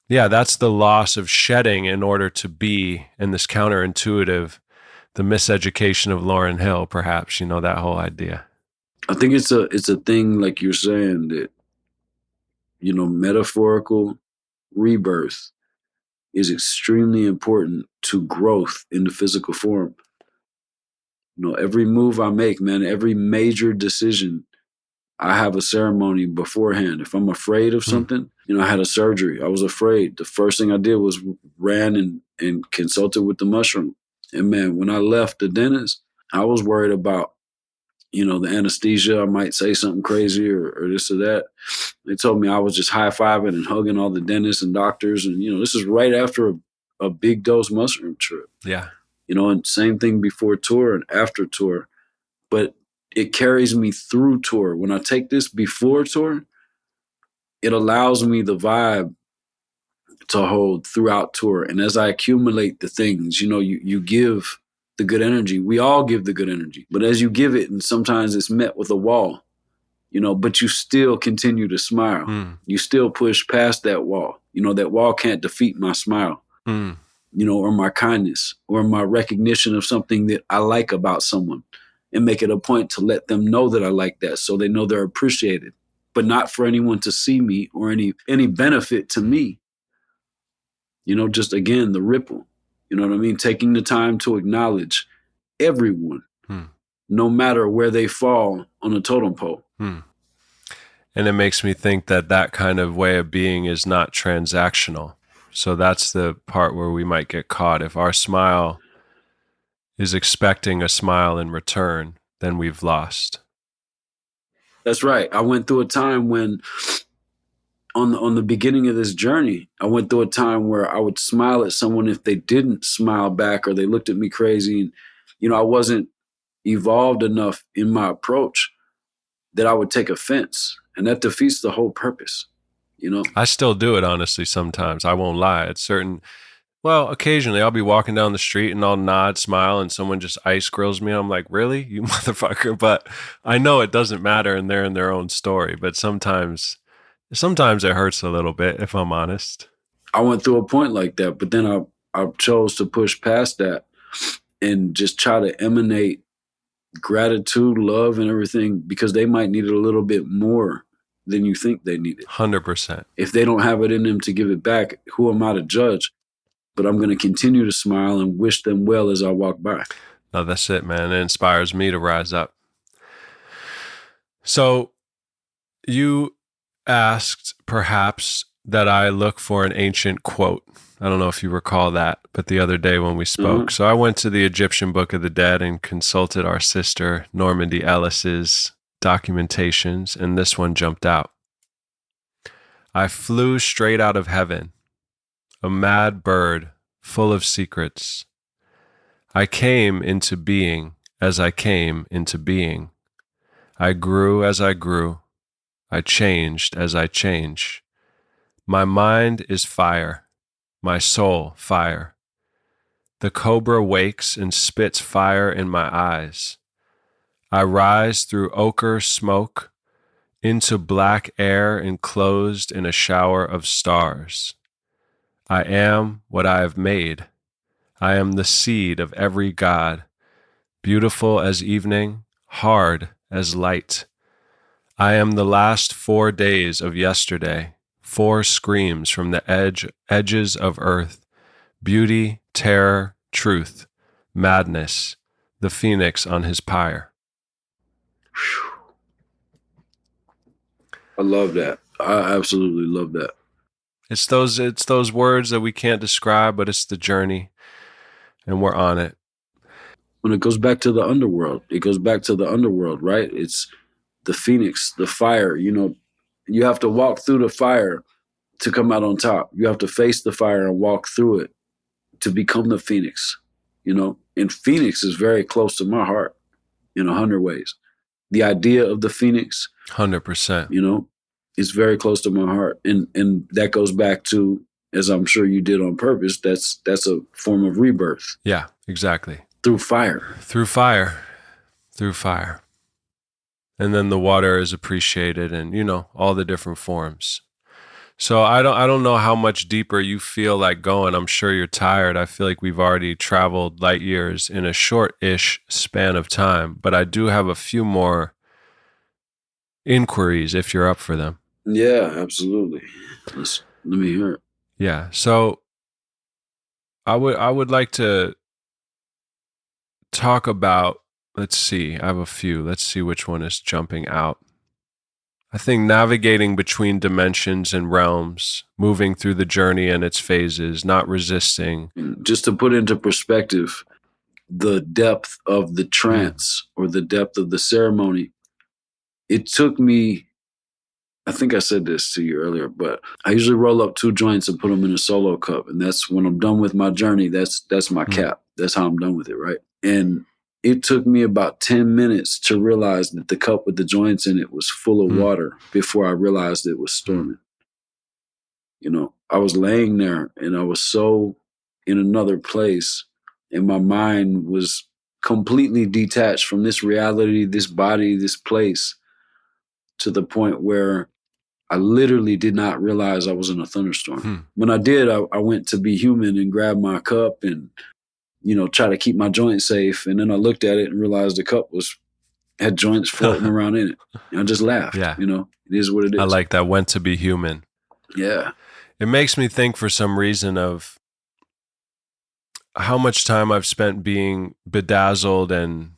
yeah, that's the loss of shedding in order to be, and this counterintuitive, the miseducation of Lauryn Hill, perhaps, you know, that whole idea. I think it's a thing, like you're saying, that, you know, metaphorical rebirth is extremely important to growth in the physical form. You know, every move I make, man, every major decision, I have a ceremony beforehand. If I'm afraid of something, you know, I had a surgery. I was afraid. The first thing I did was ran and consulted with the mushroom. And man, when I left the dentist, I was worried about the anesthesia, I might say something crazy or this or that. They told me I was just high-fiving and hugging all the dentists and doctors. And, this is right after a big dose mushroom trip. Yeah. And same thing before tour and after tour. But it carries me through tour. When I take this before tour, it allows me the vibe to hold throughout tour. And as I accumulate the things, you give the good energy. We all give the good energy. But as you give it, and sometimes it's met with a wall, but you still continue to smile. You still push past that wall. That wall can't defeat my smile, or my kindness, or my recognition of something that I like about someone, and make it a point to let them know that I like that, so they know they're appreciated, but not for anyone to see me or any benefit to me. Just again, the ripple, you know what I mean? Taking the time to acknowledge everyone, no matter where they fall on a totem pole. And it makes me think that kind of way of being is not transactional. So that's the part where we might get caught. If our smile is expecting a smile in return, then we've lost. That's right. I went through a time when, on the beginning of this journey, I went through a time where I would smile at someone if they didn't smile back or they looked at me crazy. And, I wasn't evolved enough in my approach that I would take offense. And that defeats the whole purpose, I still do it, honestly, sometimes. I won't lie. Occasionally I'll be walking down the street and I'll nod, smile, and someone just ice grills me. I'm like, really? You motherfucker. But I know it doesn't matter and they're in their own story. But sometimes it hurts a little bit, if I'm honest. I went through a point like that, but then I chose to push past that and just try to emanate gratitude, love, and everything, because they might need it a little bit more than you think they need it. 100%. If they don't have it in them to give it back, who am I to judge? But I'm going to continue to smile and wish them well as I walk by. No, that's it, man. It inspires me to rise up. So you asked perhaps that I look for an ancient quote. I don't know if you recall that, but the other day when we spoke. So I went to the Egyptian Book of the Dead and consulted our sister Normandy Ellis's documentations, and this one jumped out. I flew straight out of heaven, a mad bird full of secrets. I came into being as I came into being. I grew as I grew. I changed as I change. My mind is fire, my soul fire. The cobra wakes and spits fire in my eyes. I rise through ochre smoke into black air enclosed in a shower of stars. I am what I have made. I am the seed of every god, beautiful as evening, hard as light. I am the last 4 days of yesterday, 4 screams from the edges of earth, beauty, terror, truth, madness, the phoenix on his pyre. I love that. I absolutely love that. It's those words that we can't describe, but it's the journey, and we're on it. When it goes back to the underworld, right? It's the phoenix, the fire. You have to walk through the fire to come out on top. You have to face the fire and walk through it to become the phoenix, And phoenix is very close to my heart in 100 ways. The idea of the phoenix, 100%, is very close to my heart. And that goes back to, as I'm sure you did on purpose, that's a form of rebirth. Yeah, exactly. Through fire. And then the water is appreciated and, all the different forms. So I don't know how much deeper you feel like going. I'm sure you're tired. I feel like we've already traveled light years in a short-ish span of time, but I do have a few more inquiries if you're up for them. Yeah, absolutely. Let me hear it. Yeah. So I would like to talk about, let's see, I have a few. Let's see which one is jumping out. I think navigating between dimensions and realms, moving through the journey and its phases, not resisting. Just to put into perspective, the depth of the trance or the depth of the ceremony. It took me, I think I said this to you earlier, but I usually roll up 2 joints and put them in a solo cup. And that's when I'm done with my journey. That's my cap. That's how I'm done with it, right? And it took me about 10 minutes to realize that the cup with the joints in it was full of water before I realized it was storming. You know, I was laying there and I was so in another place, and my mind was completely detached from this reality, this body, this place, to the point where I literally did not realize I was in a thunderstorm. When I did, I went to be human and grabbed my cup and, you know, try to keep my joints safe. And then I looked at it and realized the cup had joints floating around in it. And I just laughed. Yeah. You know, it is what it is. I like that. Went to be human. Yeah. It makes me think for some reason of how much time I've spent being bedazzled and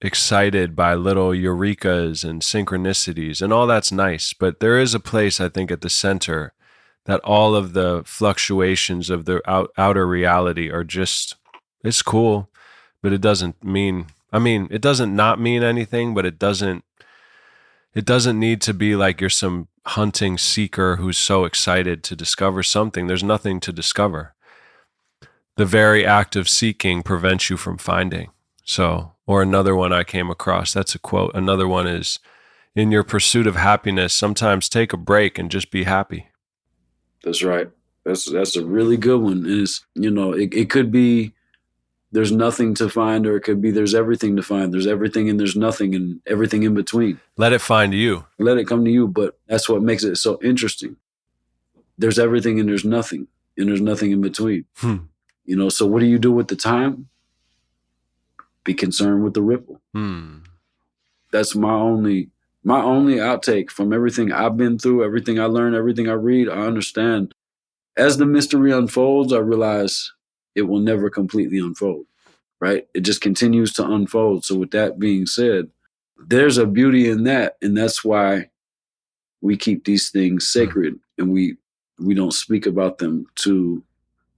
excited by little eurekas and synchronicities, and all that's nice. But there is a place, I think, at the center that all of the fluctuations of the outer reality are just, it's cool, but it doesn't mean, it doesn't not mean anything, but it doesn't need to be like you're some hunting seeker who's so excited to discover something. There's nothing to discover. The very act of seeking prevents you from finding. So, or another one I came across, that's a quote. Another one is, in your pursuit of happiness, sometimes take a break and just be happy. That's right. That's a really good one. Is, you know, it could be there's nothing to find, or it could be there's everything to find. There's everything and there's nothing and everything in between. Let it find you. Let it come to you. But that's what makes it so interesting. There's everything and there's nothing in between. You know, so what do you do with the time? Be concerned with the ripple. That's my only outtake from everything I've been through, everything I learned, everything I read. I understand. As the mystery unfolds, I realize it will never completely unfold, right? It just continues to unfold. So with that being said, there's a beauty in that. And that's why we keep these things sacred, and we don't speak about them to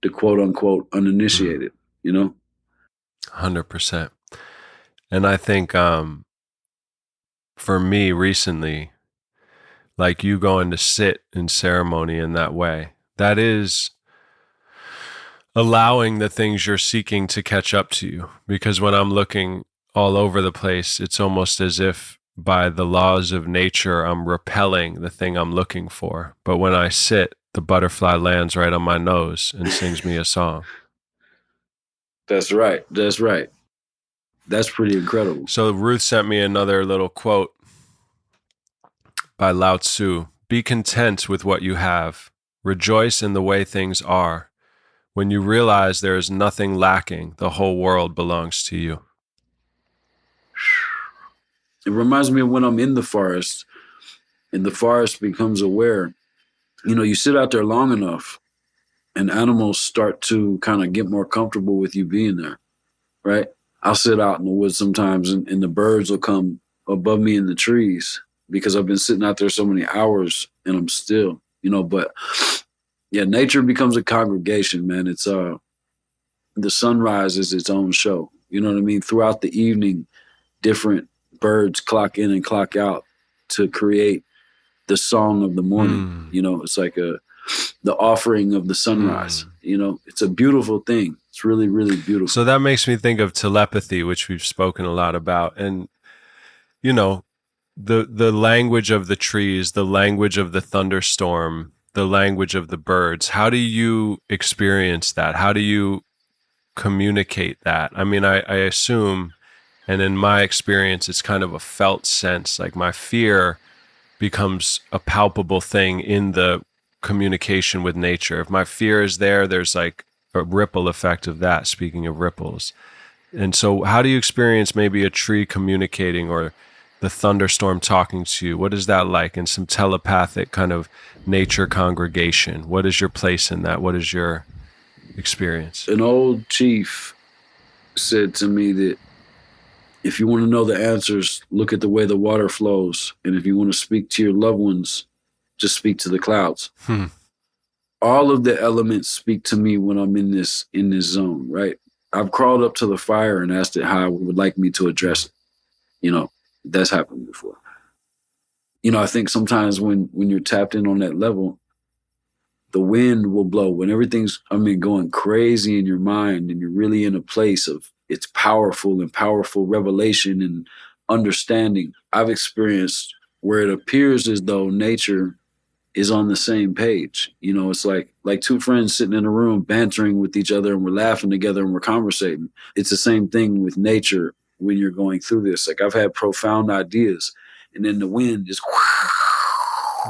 the quote unquote uninitiated, you know? 100%. And I think for me recently, like you going to sit in ceremony in that way, that is allowing the things you're seeking to catch up to you. Because when I'm looking all over the place, it's almost as if by the laws of nature, I'm repelling the thing I'm looking for. But when I sit, the butterfly lands right on my nose and sings me a song. That's right. That's right. That's pretty incredible. So Ruth sent me another little quote by Lao Tzu. Be content with what you have. Rejoice in the way things are. When you realize there is nothing lacking, the whole world belongs to you. It reminds me of when I'm in the forest and the forest becomes aware. You know, you sit out there long enough and animals start to kind of get more comfortable with you being there, right? I'll sit out in the woods sometimes and the birds will come above me in the trees because I've been sitting out there so many hours and I'm still, you know, but yeah, nature becomes a congregation, man. It's the sunrise is its own show. You know what I mean? Throughout the evening, different birds clock in and clock out to create the song of the morning. You know, it's like the offering of the sunrise. You know, it's a beautiful thing. It's really, really beautiful. So that makes me think of telepathy, which we've spoken a lot about. And, you know, the language of the trees, the language of the thunderstorm, the language of the birds. How do you experience that? How do you communicate that? I mean, I assume, and in my experience, it's kind of a felt sense. Like my fear becomes a palpable thing in the communication with nature. If my fear is there, there's like a ripple effect of that, speaking of ripples. And so how do you experience maybe a tree communicating or the thunderstorm talking to you? What is that like in some telepathic kind of nature congregation? What is your place in that? What is your experience? An old chief said to me that if you want to know the answers, look at the way the water flows. And if you want to speak to your loved ones, just speak to the clouds. All of the elements speak to me when I'm in this zone, right? I've crawled up to the fire and asked it how it would like me to address it. You know, that's happened before. You know, I think sometimes when you're tapped in on that level, the wind will blow when everything's, going crazy in your mind and you're really in a place of it's powerful and powerful revelation and understanding. I've experienced where it appears as though nature is on the same page. You know, it's like two friends sitting in a room bantering with each other and we're laughing together and we're conversating. It's the same thing with nature when you're going through this. Like I've had profound ideas and then the wind just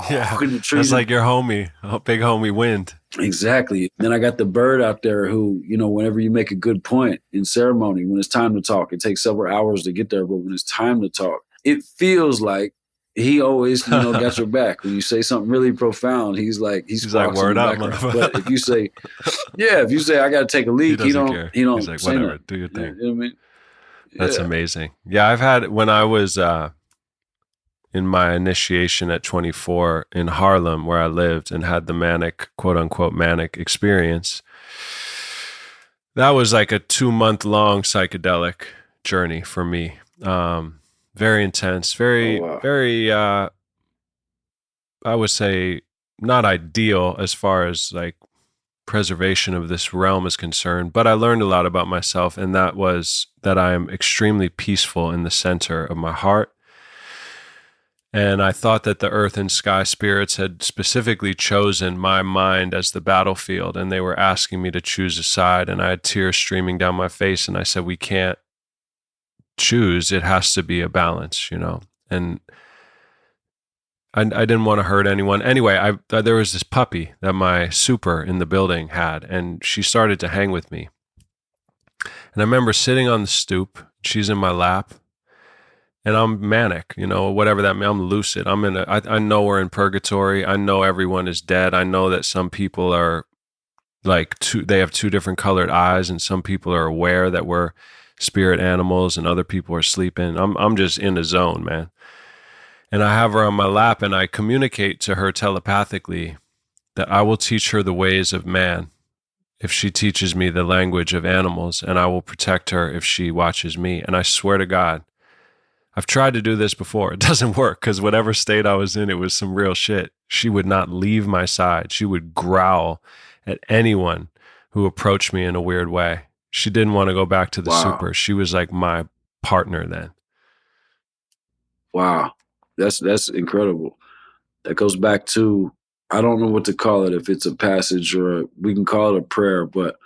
Yeah, in the trees. that's like your homie, big homie wind. Exactly. Then I got the bird out there who, you know, whenever you make a good point in ceremony, when it's time to talk, it takes several hours to get there, but when it's time to talk, it feels like he always, got your back. When you say something really profound, he's like word up, motherfucker. But if you say, I got to take a leak, he doesn't care. He's like, whatever, nothing. do your thing. You know what I mean? That's amazing. Yeah, I've had, when I was in my initiation at 24 in Harlem, where I lived and had the manic, quote unquote, manic experience, that was like a 2-month-long psychedelic journey for me. Very intense, very, I would say not ideal as far as like preservation of this realm is concerned, but I learned a lot about myself, and that was that I am extremely peaceful in the center of my heart. And I thought that the earth and sky spirits had specifically chosen my mind as the battlefield, and they were asking me to choose a side, and I had tears streaming down my face, and I said, we can't choose. It has to be a balance, And I didn't want to hurt anyone. Anyway, there was this puppy that my super in the building had, and she started to hang with me. And I remember sitting on the stoop, she's in my lap, and I'm manic, whatever that means. I'm lucid. I know we're in purgatory. I know everyone is dead. I know that some people are they have two different colored eyes, and some people are aware that we're spirit animals and other people are sleeping. I'm just in the zone, man. And I have her on my lap, and I communicate to her telepathically that I will teach her the ways of man if she teaches me the language of animals, and I will protect her if she watches me. And I swear to God, I've tried to do this before. It doesn't work, because whatever state I was in, it was some real shit. She would not leave my side. She would growl at anyone who approached me in a weird way. She didn't want to go back to the super. She was like my partner then. Wow. That's incredible. That goes back to, I don't know what to call it, if it's a passage or we can call it a prayer, but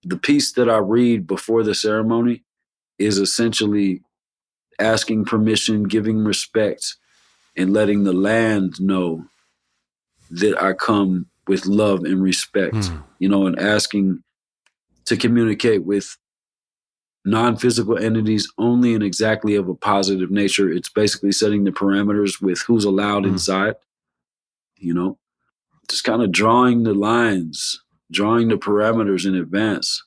the piece that I read before the ceremony is essentially asking permission, giving respect, and letting the land know that I come with love and respect, and asking to communicate with non-physical entities only and exactly of a positive nature. It's basically setting the parameters with who's allowed inside, just kind of drawing the lines, drawing the parameters in advance,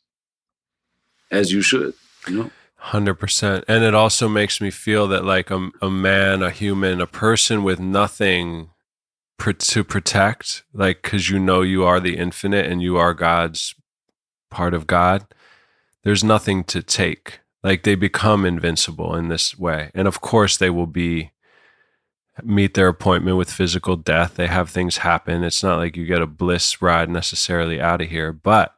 as you should, 100%. And it also makes me feel that like a man, a human, a person with nothing to protect, like, because you are the infinite and you are God's part of God, there's nothing to take. Like, they become invincible in this way. And of course they will meet their appointment with physical death. They have things happen. It's not like you get a bliss ride necessarily out of here, but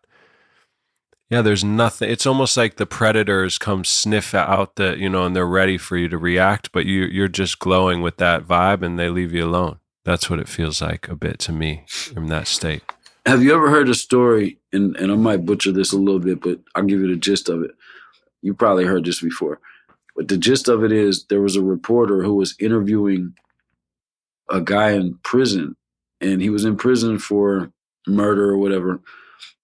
yeah, there's nothing. It's almost like the predators come sniff out and they're ready for you to react, but you're just glowing with that vibe and they leave you alone. That's what it feels like a bit to me in that state. Have you ever heard a story, and I might butcher this a little bit, but I'll give you the gist of it. You probably heard this before, but the gist of it is there was a reporter who was interviewing a guy in prison, and he was in prison for murder or whatever,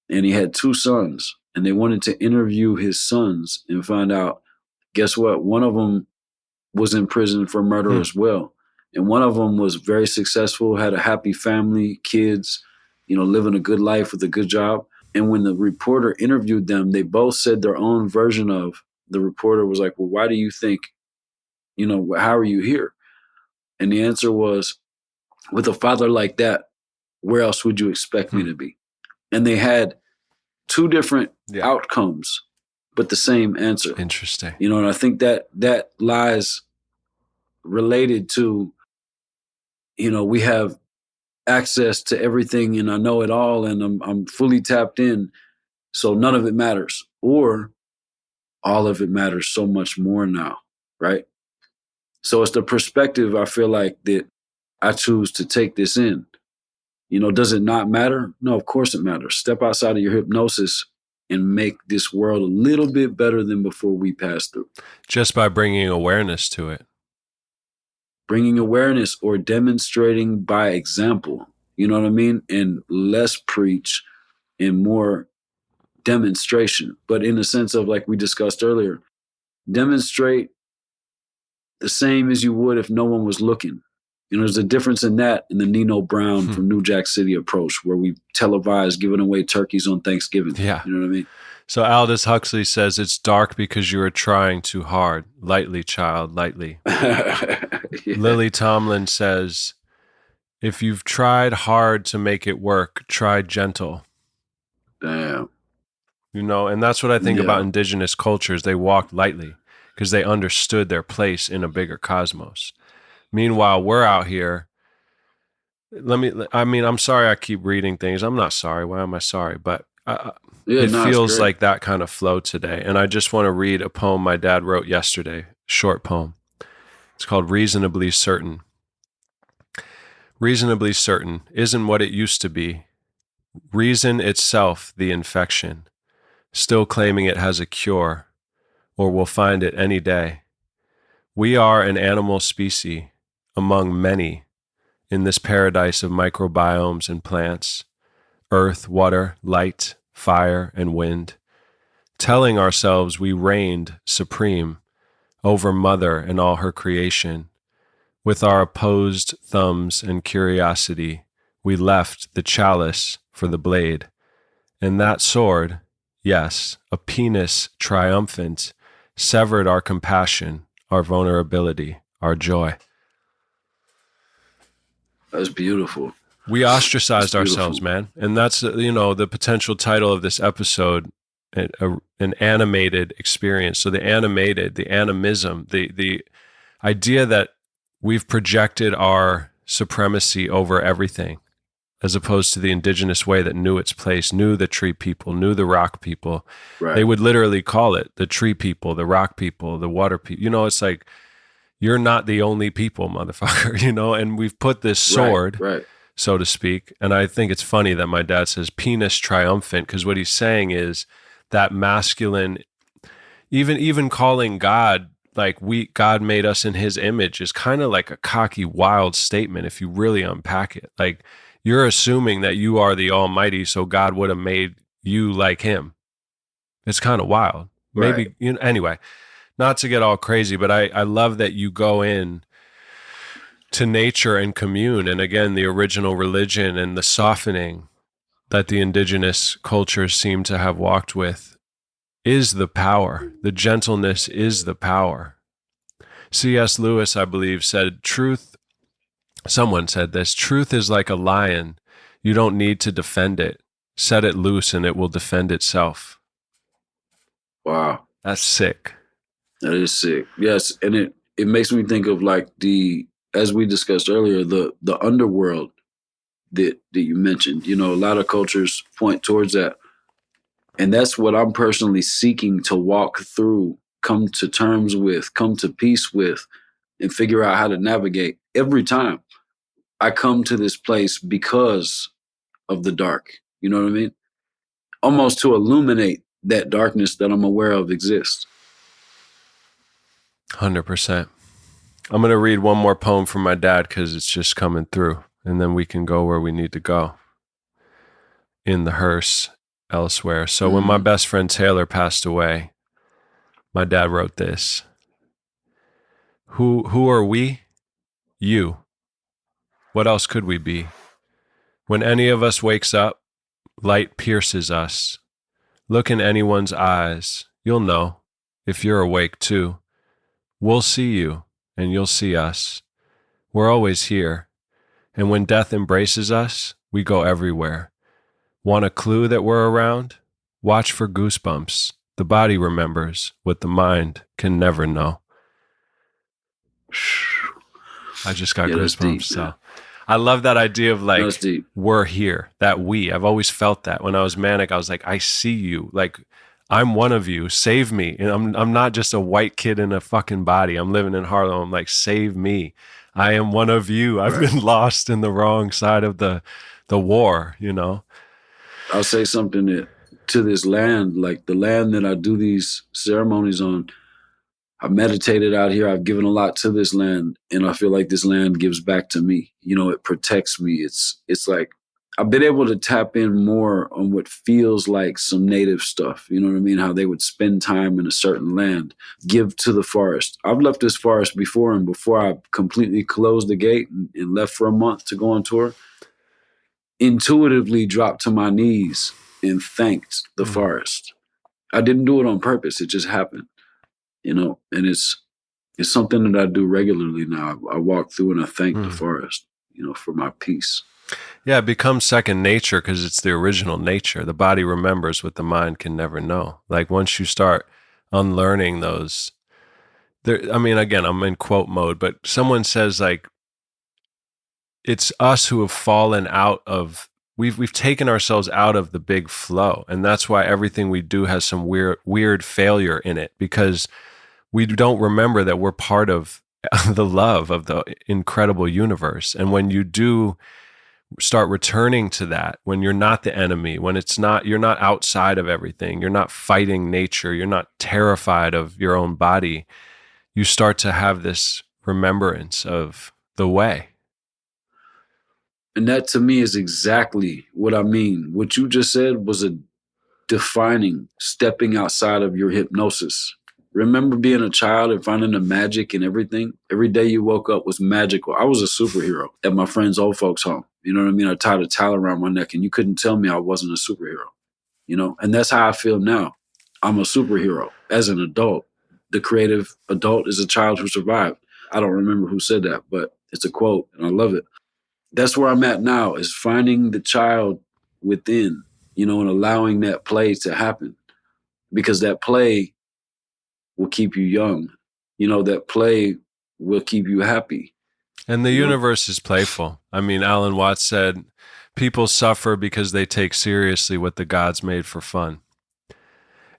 and he had 2 sons, and they wanted to interview his sons and find out, guess what? One of them was in prison for murder as well. And one of them was very successful, had a happy family, kids, living a good life with a good job. And when the reporter interviewed them, they both said their own version of, the reporter was like, well, why do you think, how are you here? And the answer was, with a father like that, where else would you expect me to be? And they had two different Yeah. outcomes, but the same answer. Interesting. You know, and I think that lies related to, you know, we have access to everything and I know it all and I'm fully tapped in. So none of it matters. Or all of it matters so much more now, right? So it's the perspective I feel like that I choose to take this in. You know, does it not matter? No, of course it matters. Step outside of your hypnosis and make this world a little bit better than before we passed through. Just by bringing awareness to it. Bringing awareness or demonstrating by example, you know what I mean? And less preach and more demonstration. But in the sense of, like we discussed earlier, demonstrate the same as you would if no one was looking. You know, there's a difference in that and the Nino Brown from New Jack City approach where we televise giving away turkeys on Thanksgiving. Yeah. You know what I mean? So Aldous Huxley says it's dark because you are trying too hard. Lightly, child, lightly. Yeah. Lily Tomlin says, if you've tried hard to make it work, try gentle. Damn. You know, and that's what I think Yeah. about indigenous cultures. They walked lightly because they understood their place in a bigger cosmos. Meanwhile, we're out here. I'm sorry I keep reading things. I'm not sorry. Why am I sorry? But it feels like that kind of flow today. And I just want to read a poem my dad wrote yesterday, short poem. It's called Reasonably Certain. Reasonably certain isn't what it used to be. Reason itself the infection, still claiming it has a cure, or will find it any day. We are an animal species among many in this paradise of microbiomes and plants, earth, water, light, fire, and wind, telling ourselves we reigned supreme over Mother and all her creation. With our opposed thumbs and curiosity, we left the chalice for the blade. And that sword, yes, a penis triumphant, severed our compassion, our vulnerability, our joy. That's beautiful. We ostracized ourselves, man. And that's, the potential title of this episode, an animated experience. So the animism, the idea that we've projected our supremacy over everything, as opposed to the indigenous way that knew its place, knew the tree people, knew the rock people. Right. They would literally call it the tree people, the rock people, the water people. You know, it's like, you're not the only people, motherfucker, and we've put this sword, right. so to speak. And I think it's funny that my dad says penis triumphant, because what he's saying is that masculine, even calling God, like God made us in his image, is kind of like a cocky, wild statement if you really unpack it. Like, you're assuming that you are the Almighty, so God would have made you like him. It's kind of wild. Maybe, Right. Anyway, not to get all crazy, but I love that you go in to nature and commune. And again, the original religion and the softening that the indigenous cultures seem to have walked with is the power. The gentleness is the power. C.S. Lewis, I believe, said someone said this, truth is like a lion. You don't need to defend it. Set it loose and it will defend itself. Wow. That's sick. That is sick. Yes. And it makes me think of, like, as we discussed earlier, the underworld that you mentioned. A lot of cultures point towards that. And that's what I'm personally seeking to walk through, come to terms with, come to peace with, and figure out how to navigate. Every time I come to this place because of the dark, you know what I mean? Almost to illuminate that darkness that I'm aware of exists. 100%. I'm going to read one more poem from my dad because it's just coming through, and then we can go where we need to go in the hearse elsewhere. So when my best friend Taylor passed away, my dad wrote this. Who are we? You. What else could we be? When any of us wakes up, light pierces us. Look in anyone's eyes. You'll know if you're awake too. We'll see you and you'll see us. We're always here. And when death embraces us, we go everywhere. Want a clue that we're around? Watch for goosebumps. The body remembers what the mind can never know. I just got goosebumps. Deep, so I love that idea of like, we're here, that we. I've always felt that. When I was manic, I was like, I see you. Like, I'm one of you. Save me. And I'm not just a white kid in a fucking body. I'm living in Harlem. I'm like, save me. I am one of you. I've been lost in the wrong side of the war, you know? I'll say something that to this land, like the land that I do these ceremonies on, I meditated out here. I've given a lot to this land, and I feel like this land gives back to me. You know, it protects me. It's like I've been able to tap in more on what feels like some native stuff. You know what I mean? How they would spend time in a certain land, give to the forest. I've left this forest before, and before I completely closed the gate and left for a month to go on tour, intuitively dropped to my knees and thanked the forest. I didn't do it on purpose. It just happened, you know, and it's something that I do regularly now. I walk through and I thank the forest, you know, for my peace. Yeah, it becomes second nature because it's the original nature. The body remembers what the mind can never know. Like once you start unlearning those, I mean, again, I'm in quote mode, but someone says like, it's us who have fallen out of, we've taken ourselves out of the big flow. And that's why everything we do has some weird failure in it, because we don't remember that we're part of the love of the incredible universe. And when you do start returning to that, when you're not the enemy, when you're not outside of everything, you're not fighting nature, you're not terrified of your own body, you start to have this remembrance of the way. And that to me is exactly what I mean. What you just said was a defining stepping outside of your hypnosis. Remember being a child and finding the magic in everything? Every day you woke up was magical. I was a superhero at my friend's old folks' home. You know what I mean? I tied a towel around my neck and you couldn't tell me I wasn't a superhero, you know? And that's how I feel now. I'm a superhero as an adult. The creative adult is a child who survived. I don't remember who said that, but it's a quote and I love it. That's where I'm at now, is finding the child within, you know, and allowing that play to happen, because that play will keep you young. You know, that play will keep you happy. And the universe is playful. I mean, Alan Watts said, people suffer because they take seriously what the gods made for fun.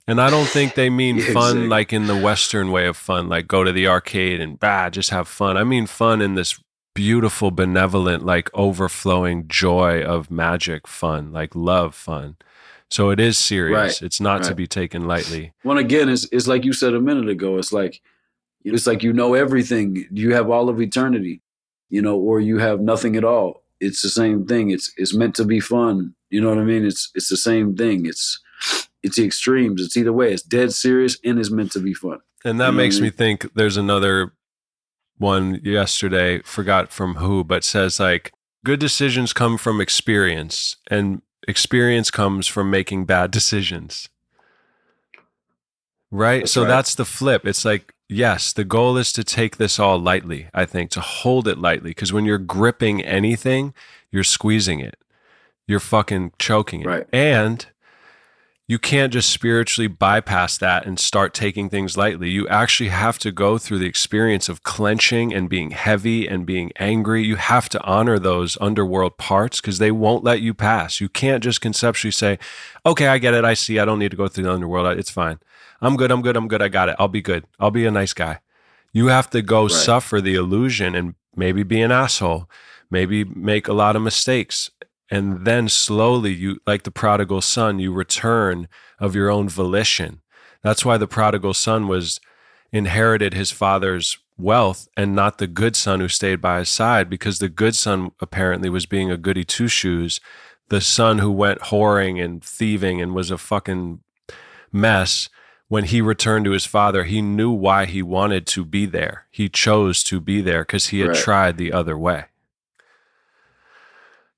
And I don't think they mean fun exactly. Like in the Western way of fun, like go to the arcade and just have fun. I mean fun in this beautiful, benevolent, like overflowing joy of magic fun, like love fun. So it is serious. Right. It's not to be taken lightly. Well, again, it's like you said a minute ago. It's like you know everything. You have all of eternity, you know, or you have nothing at all. It's the same thing. It's meant to be fun. You know what I mean? It's the same thing. It's the extremes. It's either way. It's dead serious and it's meant to be fun. And that makes me think there's another one yesterday, forgot from who, but says like, good decisions come from experience and experience comes from making bad decisions. Right? So that's the flip. It's like, yes, the goal is to take this all lightly, I think, to hold it lightly. Because when you're gripping anything, you're squeezing it. You're fucking choking it. Right. And you can't just spiritually bypass that and start taking things lightly. You actually have to go through the experience of clenching and being heavy and being angry. You have to honor those underworld parts because they won't let you pass. You can't just conceptually say, okay, I get it. I see. I don't need to go through the underworld. It's fine. I'm good. I got it. I'll be good. I'll be a nice guy. You have to go suffer the illusion and maybe be an asshole, maybe make a lot of mistakes. And then slowly, you, like the prodigal son, you return of your own volition. That's why the prodigal son inherited his father's wealth and not the good son who stayed by his side, because the good son apparently was being a goody two-shoes. The son who went whoring and thieving and was a fucking mess, when he returned to his father, he knew why he wanted to be there. He chose to be there because he had tried the other way.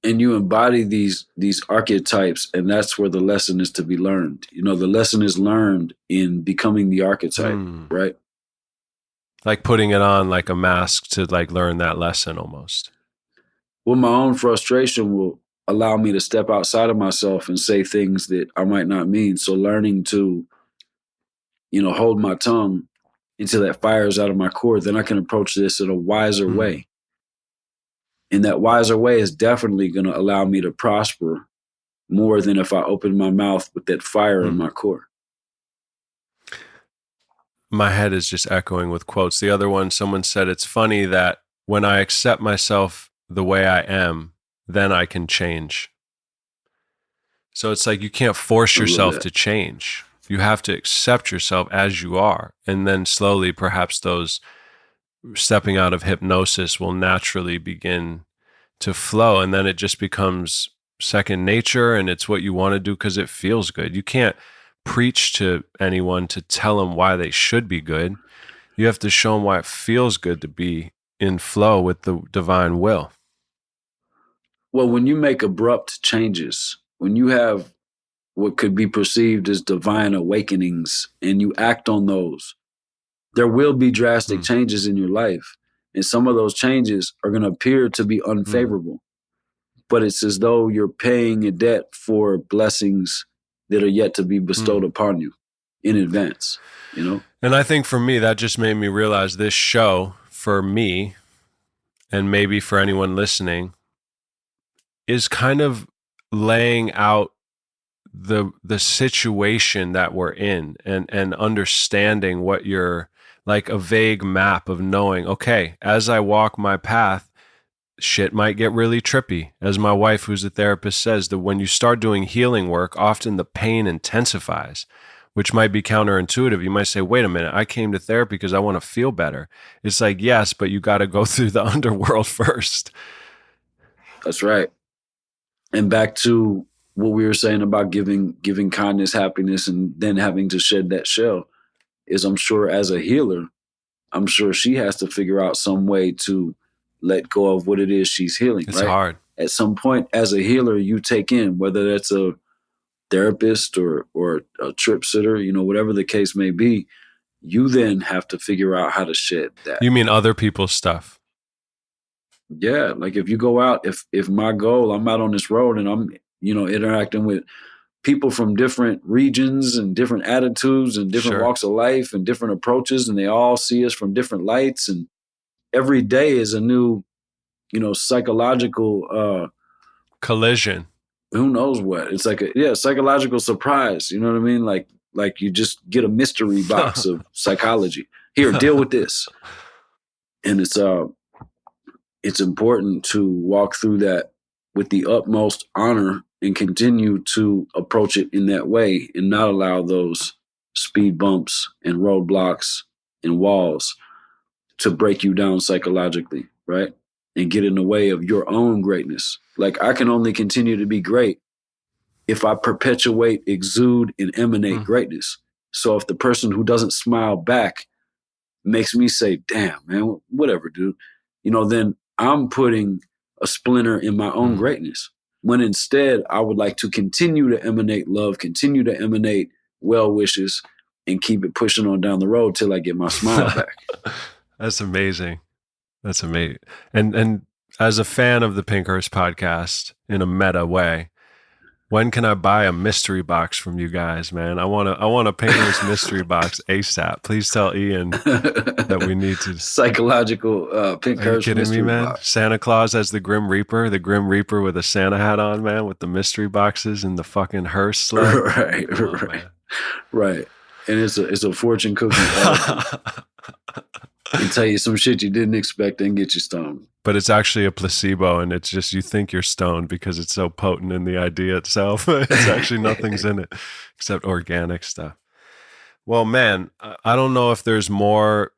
And you embody these archetypes, and that's where the lesson is to be learned. You know, the lesson is learned in becoming the archetype, right? Like putting it on like a mask to like learn that lesson almost. Well, my own frustration will allow me to step outside of myself and say things that I might not mean. So learning to, hold my tongue until that fire's out of my core, then I can approach this in a wiser way. And that wiser way is definitely going to allow me to prosper more than if I open my mouth with that fire in my core. My head is just echoing with quotes. The other one, someone said, it's funny that when I accept myself the way I am, then I can change. So it's like you can't force yourself to change. You have to accept yourself as you are. And then slowly, perhaps those stepping out of hypnosis will naturally begin to flow. And then it just becomes second nature, and it's what you want to do because it feels good. You can't preach to anyone to tell them why they should be good. You have to show them why it feels good to be in flow with the divine will. Well, when you make abrupt changes, when you have what could be perceived as divine awakenings and you act on those, there will be drastic changes in your life. And some of those changes are going to appear to be unfavorable. But it's as though you're paying a debt for blessings that are yet to be bestowed upon you in advance, And I think for me, that just made me realize this show, for me, and maybe for anyone listening, is kind of laying out the situation that we're in and understanding what you're, like a vague map of knowing, okay, as I walk my path, shit might get really trippy. As my wife, who's a therapist, says, that when you start doing healing work, often the pain intensifies, which might be counterintuitive. You might say, wait a minute, I came to therapy because I want to feel better. It's like, yes, but you got to go through the underworld first. That's right. And back to what we were saying about giving kindness, happiness, and then having to shed that shell is, I'm sure as a healer, I'm sure she has to figure out some way to let go of what it is she's healing. It's hard. At some point, as a healer, you take in, whether that's a therapist or a trip sitter, whatever the case may be, you then have to figure out how to shed that. You mean other people's stuff? Yeah. Like if you go out, if my goal, I'm out on this road and I'm, interacting with people from different regions and different attitudes and different walks of life and different approaches, and they all see us from different lights, and every day is a new, psychological collision. Who knows what? It's like a psychological surprise. You know what I mean? Like you just get a mystery box of psychology. Here, deal with this. And it's important to walk through that with the utmost honor and continue to approach it in that way and not allow those speed bumps and roadblocks and walls to break you down psychologically, right? And get in the way of your own greatness. Like I can only continue to be great if I perpetuate, exude, and emanate greatness. So if the person who doesn't smile back makes me say, damn, man, whatever, dude, then I'm putting a splinter in my own greatness. When instead I would like to continue to emanate love, continue to emanate well wishes, and keep it pushing on down the road till I get my smile back. That's amazing. That's amazing. And as a fan of the Pinkhurst podcast in a meta way, when can I buy a mystery box from you guys, man? I want a Pinkhurst mystery box ASAP. Please tell Ian that we need to. Psychological Pinkhurst. Are you kidding mystery me, man? box. Santa Claus as the Grim Reaper with a Santa hat on, man, with the mystery boxes and the fucking hearse sled. Right. And it's a fortune cookie. And tell you some shit you didn't expect and get you stoned. But it's actually a placebo, and it's just you think you're stoned because it's so potent in the idea itself. It's actually nothing's in it except organic stuff. Well, man, I don't know if there's more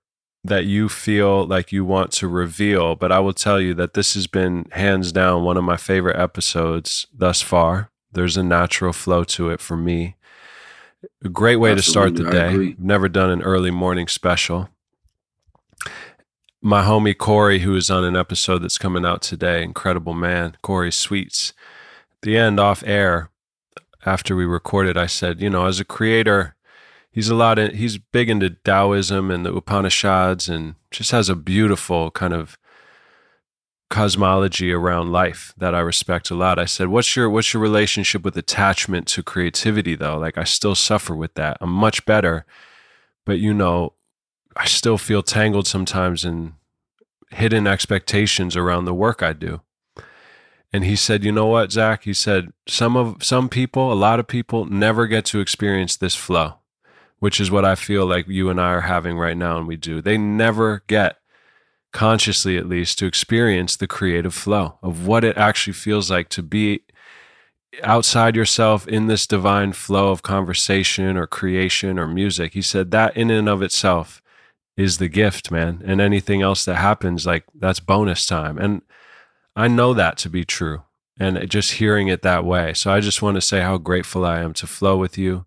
that you feel like you want to reveal, but I will tell you that this has been hands down one of my favorite episodes thus far. There's a natural flow to it for me. A great way to start the day. Never done an early morning special. My homie Corey, who is on an episode that's coming out today, incredible man, Corey Sweets. At the end, off air, after we recorded, I said, as a creator, he's big into Taoism and the Upanishads, and just has a beautiful kind of cosmology around life that I respect a lot. I said, what's your relationship with attachment to creativity though? Like I still suffer with that. I'm much better, but I still feel tangled sometimes in hidden expectations around the work I do. And he said, you know what, Zach? He said, some people, a lot of people never get to experience this flow, which is what I feel like you and I are having right now. And we do. They never get, consciously at least, to experience the creative flow of what it actually feels like to be outside yourself in this divine flow of conversation or creation or music. He said that in and of itself is the gift, man. And anything else that happens, like that's bonus time. And I know that to be true. And just hearing it that way. So I just want to say how grateful I am to flow with you,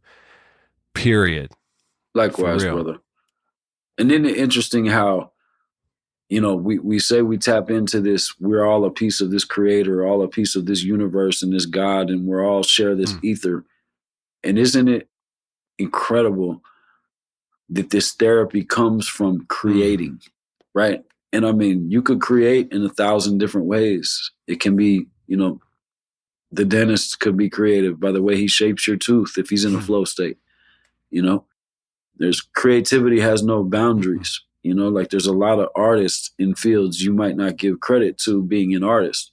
period. Likewise, brother. And then interesting how, we say we tap into this, we're all a piece of this creator, all a piece of this universe and this God, and we're all share this ether. And isn't it incredible that this therapy comes from creating, right? And I mean, you could create in 1,000 different ways. It can be, the dentist could be creative by the way he shapes your tooth if he's in a flow state. There's creativity has no boundaries. Like there's a lot of artists in fields you might not give credit to being an artist,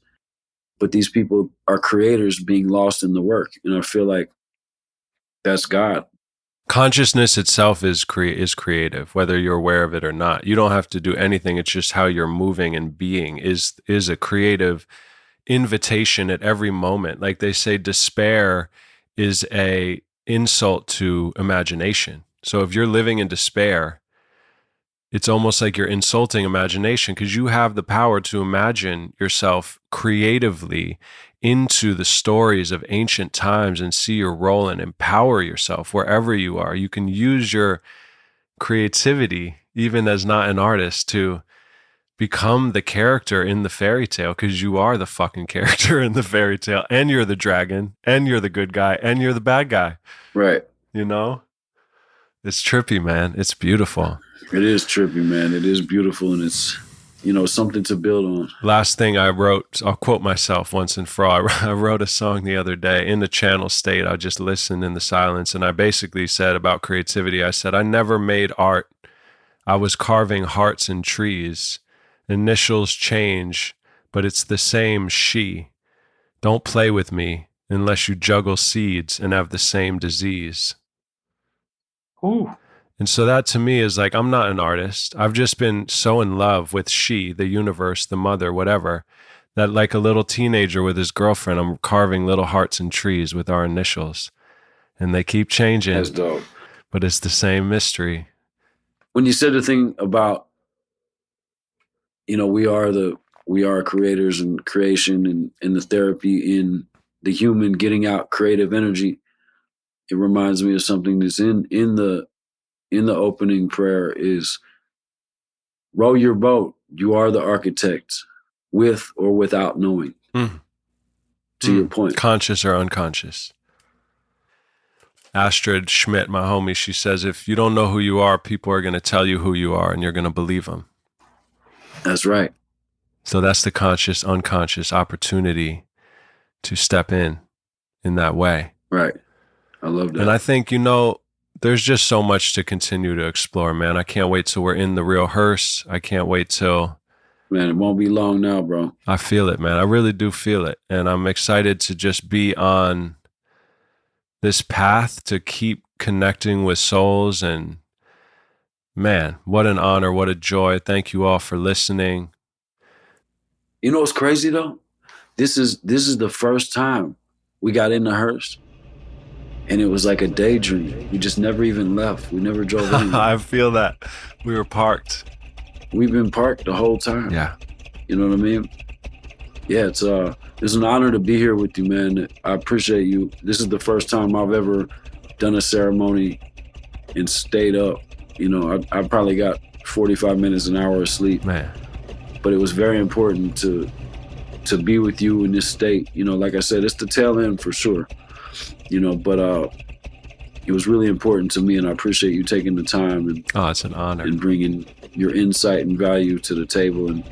but these people are creators being lost in the work. And I feel like that's God. Consciousness itself is creative, whether you're aware of it or not. You don't have to do anything. It's just how you're moving and being is a creative invitation at every moment. Like they say, despair is a insult to imagination. So if you're living in despair, it's almost like you're insulting imagination because you have the power to imagine yourself creatively into the stories of ancient times and see your role and empower yourself wherever you are. You can use your creativity, even as not an artist, to become the character in the fairy tale because you are the fucking character in the fairy tale and you're the dragon and you're the good guy and you're the bad guy. Right. It's trippy, man. It's beautiful. It is trippy, man. It is beautiful and it's something to build on. Last thing I wrote, I'll quote myself once and for all. I wrote a song the other day in the channel state. I just listened in the silence. And I basically said about creativity, I said, I never made art. I was carving hearts in trees. Initials change, but it's the same she. Don't play with me unless you juggle seeds and have the same disease. Ooh. And so that to me is like, I'm not an artist. I've just been so in love with she, the universe, the mother, whatever, that like a little teenager with his girlfriend, I'm carving little hearts in trees with our initials. And they keep changing. That's dope. But it's the same mystery. When you said the thing about, we are creators and creation and the therapy in the human getting out creative energy, it reminds me of something that's in the opening prayer is row your boat. You are the architect with or without knowing. To your point. Conscious or unconscious. Astrid Schmidt, my homie, she says, if you don't know who you are, people are going to tell you who you are and you're going to believe them. That's right. So that's the conscious, unconscious opportunity to step in that way. Right. I love that. And I think, there's just so much to continue to explore, man. I can't wait till we're in the real hearse. I can't wait till... Man, it won't be long now, bro. I feel it, man. I really do feel it. And I'm excited to just be on this path to keep connecting with souls. And man, what an honor, what a joy. Thank you all for listening. You know what's crazy though? This is the first time we got in the hearse. And it was like a daydream. We just never even left. We never drove in. I feel that. We were parked. We've been parked the whole time. Yeah. You know what I mean? Yeah, it's an honor to be here with you, man. I appreciate you. This is the first time I've ever done a ceremony and stayed up. I probably got 45 minutes, an hour of sleep. Man. But it was very important to be with you in this state. Like I said, it's the tail end for sure. But it was really important to me, and I appreciate you taking the time and it's an honor and bringing your insight and value to the table. And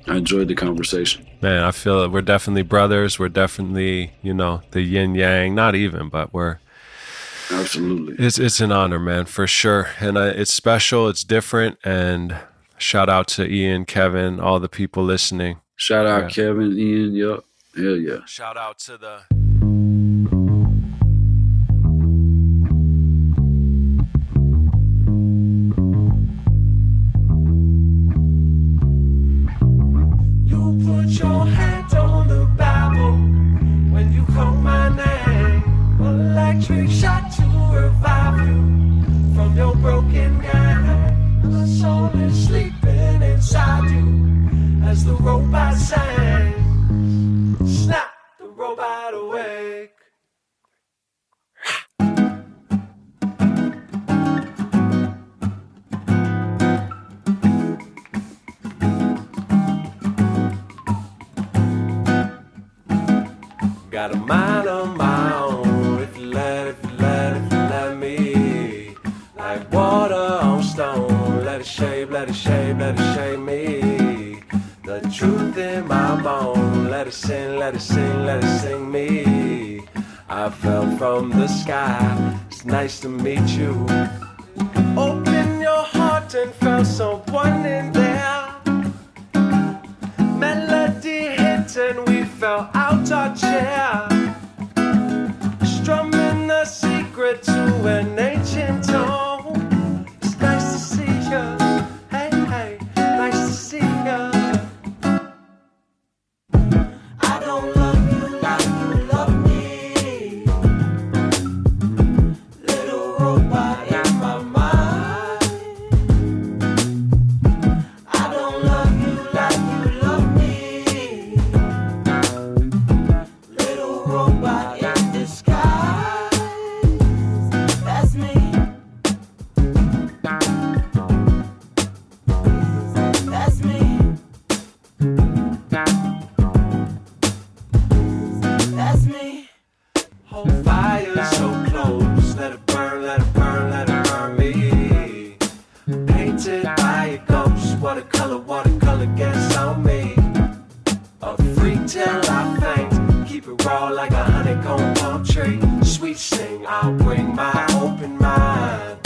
I enjoyed the conversation. Man, I feel that we're definitely brothers. We're definitely, the yin yang. Not even, but we're. Absolutely. It's an honor, man, for sure. And it's special. It's different. And shout out to Ian, Kevin, all the people listening. Shout out Kevin, Ian. Yup. Hell yeah. Shout out to the. Put your hand on the Bible when you call my name. Electric shock to revive you from your broken mind. My soul is sleeping inside you as the robot sang. Snap, the robot awake. Got a mind of my own, if you let me. Like water on stone, let it shape me. The truth in my bone, let it sing me. I fell from the sky, it's nice to meet you. Open your heart and felt someone in there. Melody hit and we fell out our chair, strumming a secret to an ancient tone. It's nice to see ya, hey, hey, nice to see ya. I don't love you like you love me, little robot in my mind. I don't love you like you love me, little robot in disguise. That's me. That's me. That's me. Hold fire so close, let it burn, let it burn, let it burn me. Painted by a ghost, watercolor gets on me. A freak till I faint, keep it raw like a honeycomb palm tree. Sweet sing, I'll bring my open mind.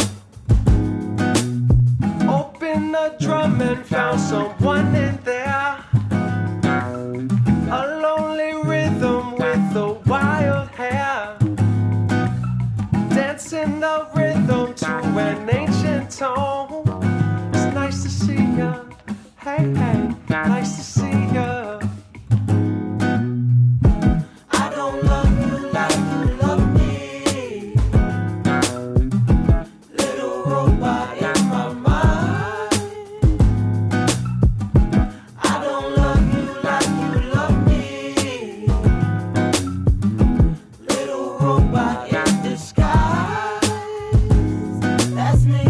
Open the drum and found someone in there. A lonely rhythm with the wild hair, dancing the rhythm to an ancient tone. It's nice to see ya, hey, hey, nice to see ya. I don't love you like you love me, little robot in my mind. I don't love you like you love me, little robot in disguise. That's me.